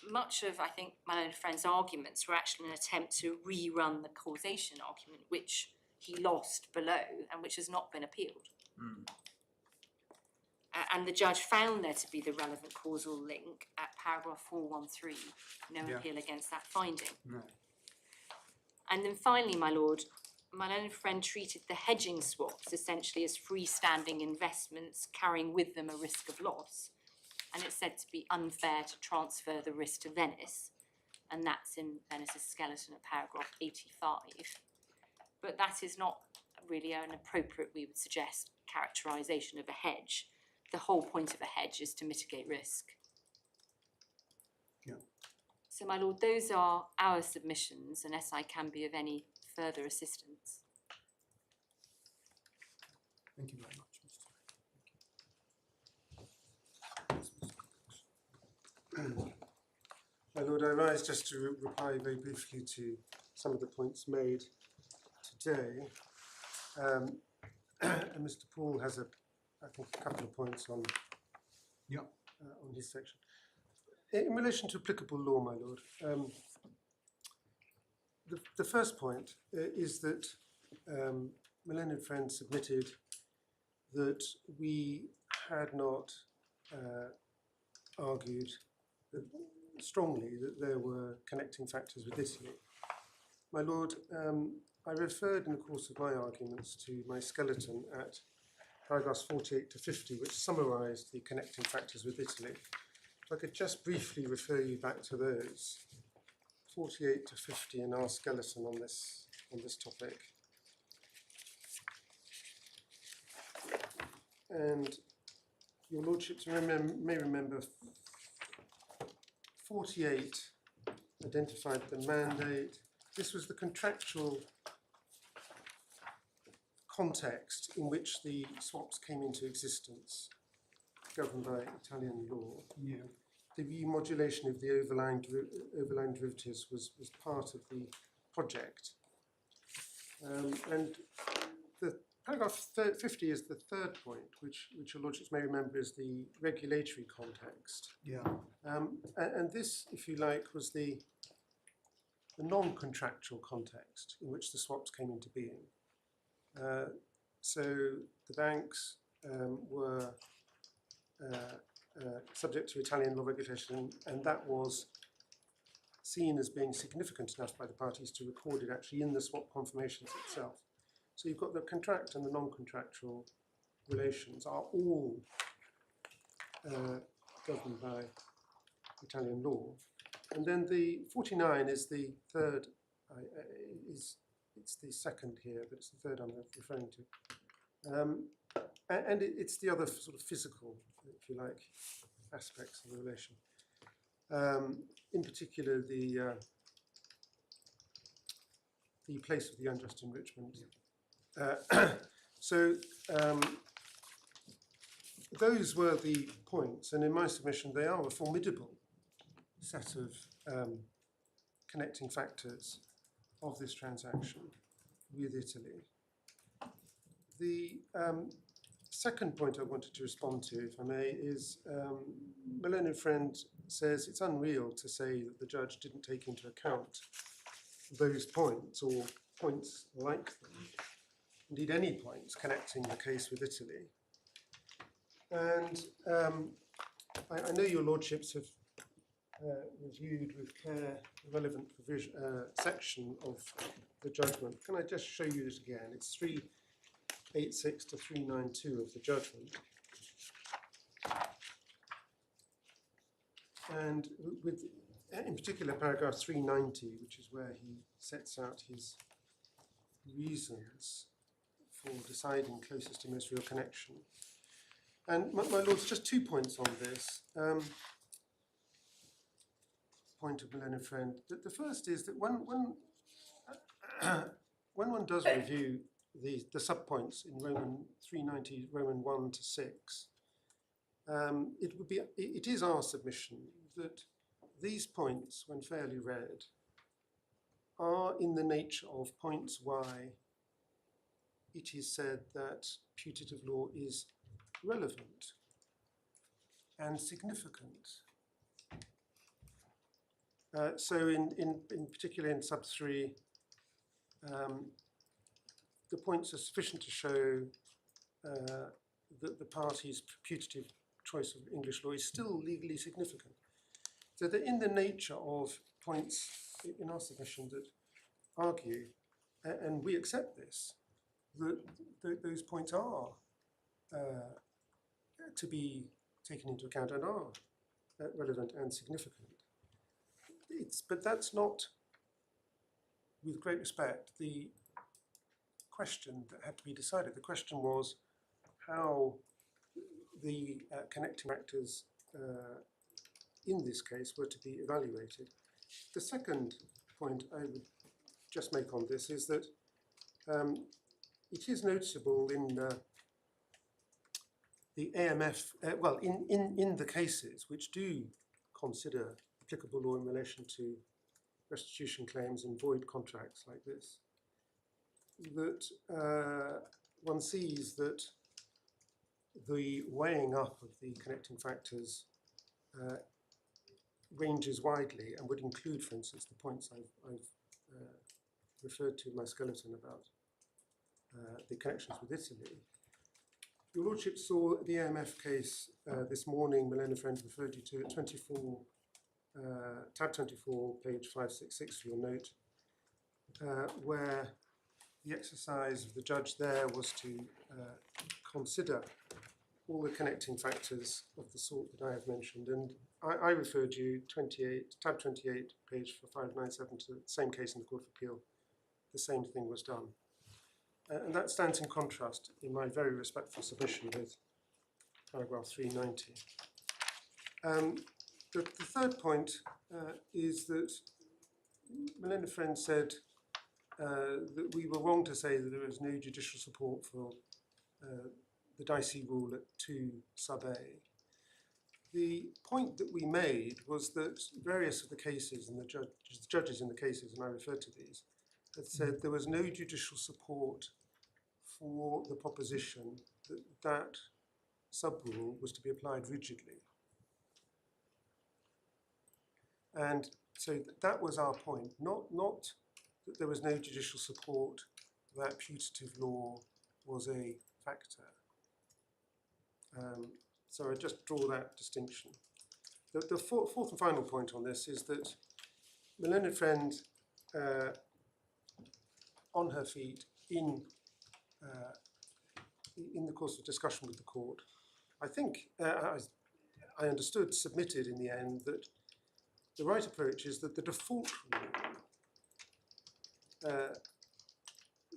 much of, I think, my own friend's arguments were actually an attempt to rerun the causation argument, which he lost below and which has not been appealed. And the judge found there to be the relevant causal link at paragraph 413. No appeal against that finding. No. And then finally, my lord, my learned friend treated the hedging swaps essentially as freestanding investments carrying with them a risk of loss. And it's said to be unfair to transfer the risk to Venice. And that's in Venice's skeleton at paragraph 85. But that is not really an appropriate, we would suggest, characterisation of a hedge. The whole point of a hedge is to mitigate risk. Yeah. So, my lord, those are our submissions, unless I can be of any further assistance. Thank you very much, Mr. My Lord, I rise just to reply very briefly to some of the points made today. And Mr. Paul has, I think, a couple of points on, on his section. In relation to applicable law, my Lord, the first point is that Millen and Friends submitted that we had not argued strongly that there were connecting factors with Italy. My Lord, I referred in the course of my arguments to my skeleton at paragraphs 48 to 50, which summarised the connecting factors with Italy. If I could just briefly refer you back to those, 48 to 50 in our skeleton on this topic. And your Lordships may remember 48 identified the mandate. This was the contractual context in which the swaps came into existence, governed by Italian law. Yeah. The remodulation of the overlying derivatives was part of the project. And the paragraph 50 is the third point, which your Lordships may remember is the regulatory context. Yeah. And this, if you like, was the non-contractual context in which the swaps came into being. So the banks were subject to Italian law regulation, and that was seen as being significant enough by the parties to record it actually in the swap confirmations itself. So you've got the contract and the non-contractual relations are all governed by Italian law. And then the 49 is the third, it's the second here, but it's the third I'm referring to. And it's the other sort of physical, if you like, aspects of the relation. In particular, the place of the unjust enrichment. So those were the points, and in my submission, they are a formidable set of connecting factors of this transaction with Italy. The second point I wanted to respond to, if I may, is Millen and Friend says it's unreal to say that the judge didn't take into account those points or points like them, indeed any points connecting the case with Italy. And I know your Lordships have reviewed with care the relevant provision, section of the judgment. Can I just show you this again? It's 386 to 392 of the judgment. And with, in particular, paragraph 390, which is where he sets out his reasons for deciding closest to most real connection. And my Lords, just 2 points on this. Point of Millen and Friend. The first is that when one does review the subpoints in Roman 390, Roman 1 to 6, it is our submission that these points, when fairly read, are in the nature of points why it is said that putative law is relevant and significant. So in particular in sub 3, the points are sufficient to show that the party's putative choice of English law is still legally significant. So they're in the nature of points in our submission that argue, and we accept this, that those points are to be taken into account and are relevant and significant. But that's not, with great respect, the question that had to be decided. The question was how the connecting factors in this case were to be evaluated. The second point I would just make on this is that it is noticeable in the AMF, well, in the cases which do consider applicable law in relation to restitution claims and void contracts like this, that one sees that the weighing up of the connecting factors ranges widely and would include, for instance, the points I've referred to in my skeleton about the connections with Italy. Your Lordship saw the AMF case this morning. Milena Friend referred you to it, 24, tab 24, page 566 for your note, where the exercise of the judge there was to consider all the connecting factors of the sort that I have mentioned. And I referred you tab 28, page 597 to the same case in the Court of Appeal. The same thing was done. And that stands in contrast, in my very respectful submission, with paragraph 390. The third point is that Milena Friend said that we were wrong to say that there is no judicial support for the dicey rule at 2 sub A. The point that we made was that various of the cases and the judges in the cases, and I referred to these, had said there was no judicial support for the proposition that that sub-rule was to be applied rigidly. And so that was our point, not that there was no judicial support, that putative law was a factor. So I just draw that distinction. The fourth and final point on this is that Milena Friend, on her feet in the course of discussion with the court, I think I understood, submitted in the end, that the right approach is that the default rule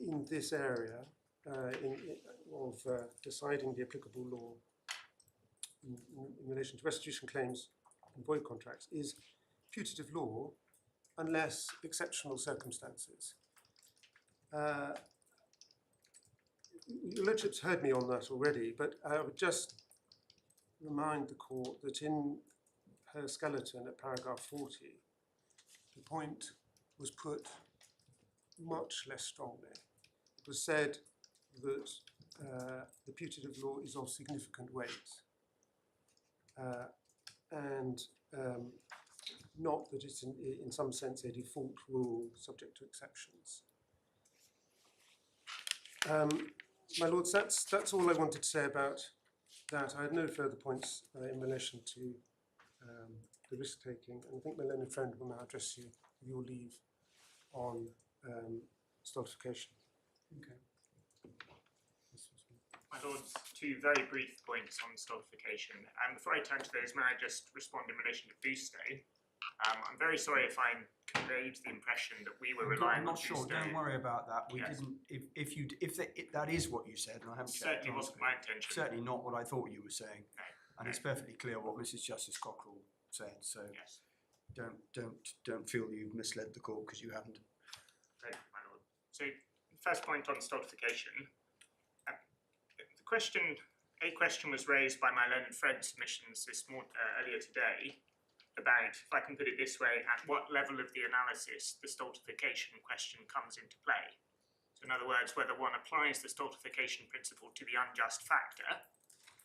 in this area of deciding the applicable law in relation to restitution claims and void contracts is putative law unless exceptional circumstances. Your Lordship's heard me on that already, but I would just remind the court that in her skeleton at paragraph 40, the point was put much less strongly. It was said that the putative law is of significant weight and not that it's in some sense a default rule subject to exceptions. My Lords, that's all I wanted to say about that. I had no further points in relation to the risk-taking, and I think Milena Friend will now address you, with your leave, on stultification. Okay. My Lords, 2 very brief points on stultification. Before I turn to those, may I just respond in relation to Buste? I'm very sorry if I conveyed the impression that we were relying on Buste. I'm not sure, don't worry about that. We Yes. didn't, if that is what you said, and I haven't checked. Certainly wasn't my intention. Certainly not what I thought you were saying. No. And it's perfectly clear what Mrs. Justice Cockrell said, so Yes. don't feel you've misled the court because you haven't. Thank you, my Lord. So, first point on stultification. A question was raised by my learned friend submissions earlier today about, if I can put it this way, at what level of the analysis the stultification question comes into play. So in other words, whether one applies the stultification principle to the unjust factor,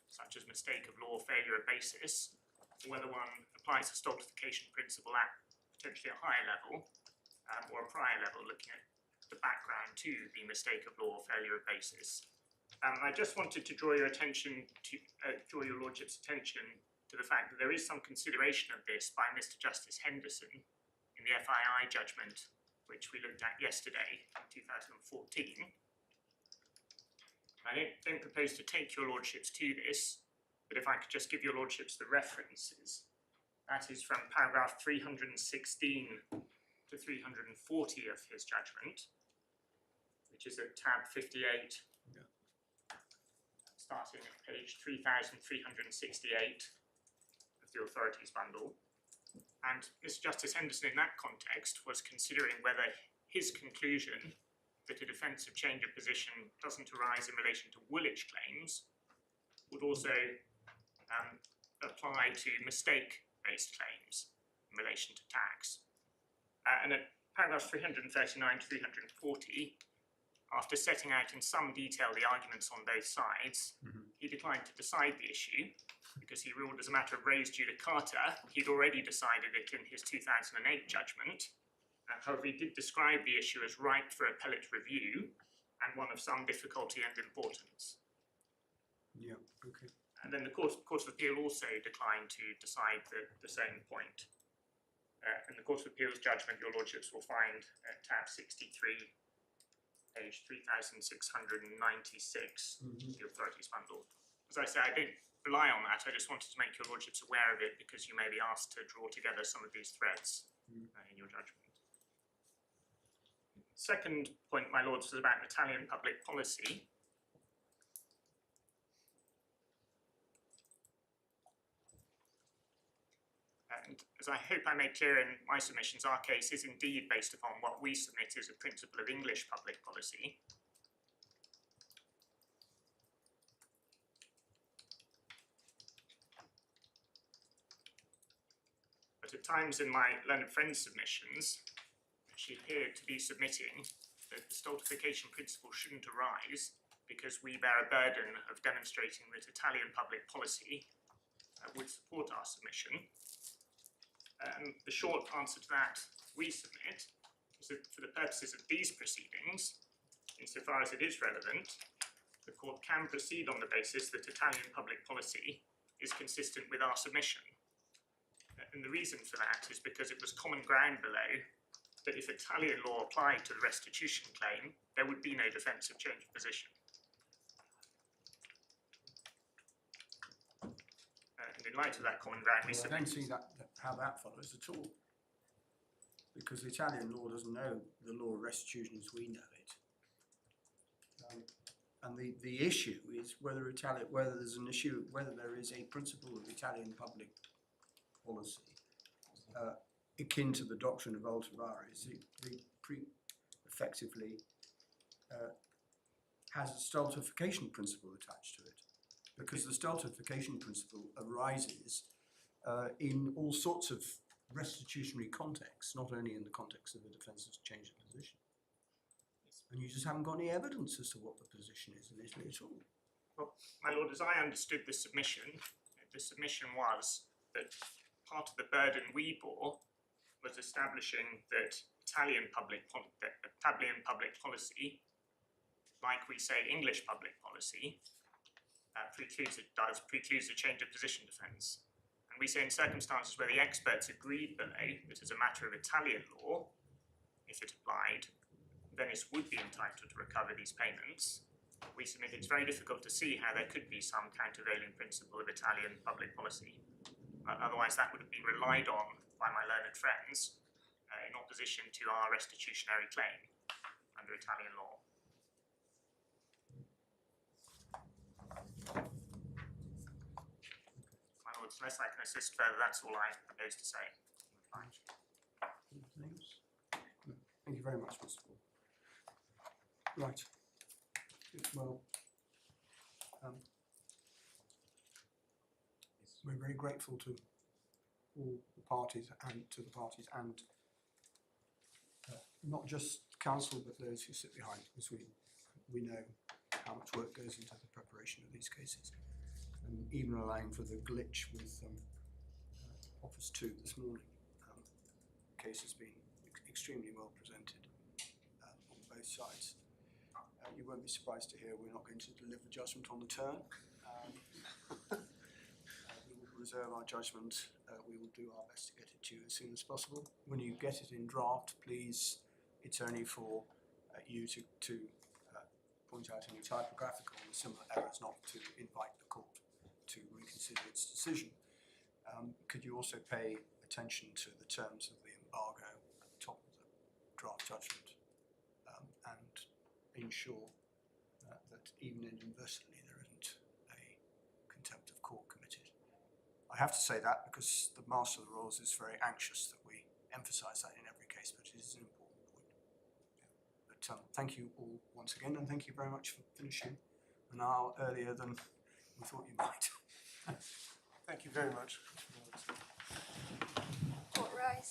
such as mistake of law, failure of basis, or whether one applies the stultification principle at potentially a higher level or a prior level, looking at the background to the mistake of law, failure of basis. I just wanted to draw your attention to draw your Lordship's attention to the fact that there is some consideration of this by Mr Justice Henderson in the FII judgment, which we looked at yesterday in 2014. I don't propose to take your Lordships to this, but if I could just give your Lordships the references. That is from paragraph 316 to 340 of his judgment, which is at tab 58. Starting at page 3368 of the authorities bundle. And Mr Justice Henderson in that context was considering whether his conclusion that a defence of change of position doesn't arise in relation to Woolwich claims would also apply to mistake-based claims in relation to tax. And at paragraphs 339 to 340, after setting out in some detail the arguments on both sides, he declined to decide the issue because he ruled as a matter of res judicata. He'd already decided it in his 2008 judgment. However, he did describe the issue as ripe for appellate review and one of some difficulty and importance. Yeah, okay. And then the Court of Appeal also declined to decide the same point. In the Court of Appeal's judgment, your lordships will find at tab 63, page 3696, the authorities bundle. As I say, I don't rely on that. I just wanted to make your lordships aware of it because you may be asked to draw together some of these threads in your judgment. Second point, my lords, was about Italian public policy. And as I hope I made clear in my submissions, our case is indeed based upon what we submit as a principle of English public policy. But at times in my learned friend's submissions, she appeared to be submitting that the stultification principle shouldn't arise because we bear a burden of demonstrating that Italian public policy would support our submission. The short answer to that we submit is that for the purposes of these proceedings, insofar as it is relevant, the court can proceed on the basis that Italian public policy is consistent with our submission. And the reason for that is because it was common ground below that if Italian law applied to the restitution claim, there would be no defence of change of position. And in light of that common ground, we Well, I don't see how that follows at all. Because Italian law doesn't know the law of restitution as we know it. And the issue is whether there's an issue, whether there is a principle of Italian public policy akin to the doctrine of ultra vires. Effectively has a stultification principle attached to it, because the stultification principle arises in all sorts of restitutionary contexts, not only in the context of a defence of change of position. And you just haven't got any evidence as to what the position is in Italy at all. Well, my lord, as I understood the submission was that part of the burden we bore was establishing that Italian public policy, like we say English public policy, precludes a change of position defence. And we say in circumstances where the experts agreed below that as a matter of Italian law, if it applied, Venice would be entitled to recover these payments. We submit it's very difficult to see how there could be some countervailing principle of Italian public policy. Otherwise, that would have been relied on by my learned friends in opposition to our restitutionary claim under Italian law. My lords, unless I can assist further, that's all I propose to say. Thank you very much, Mr. Paul. Right. Well, we're very grateful to all the parties and not just council but those who sit behind, because we know how much work goes into the preparation of these cases, and even allowing for the glitch with Office 2 this morning. The case has been extremely well presented on both sides. You won't be surprised to hear we're not going to deliver judgment on the turn. We will reserve our judgment. We will do our best to get it to you as soon as possible. When you get it in draft, please, it's only for you to point out any typographical and similar errors, not to invite the court to reconsider its decision. Could you also pay attention to the terms of the embargo at the top of the draft judgment and ensure that even inadvertently there isn't a contempt of court committed. I have to say that because the Master of the Rolls is very anxious that we emphasise that in every case, but it is an important point. But thank you all once again, and thank you very much for finishing an hour earlier than we thought you might. Thank you very much. All right.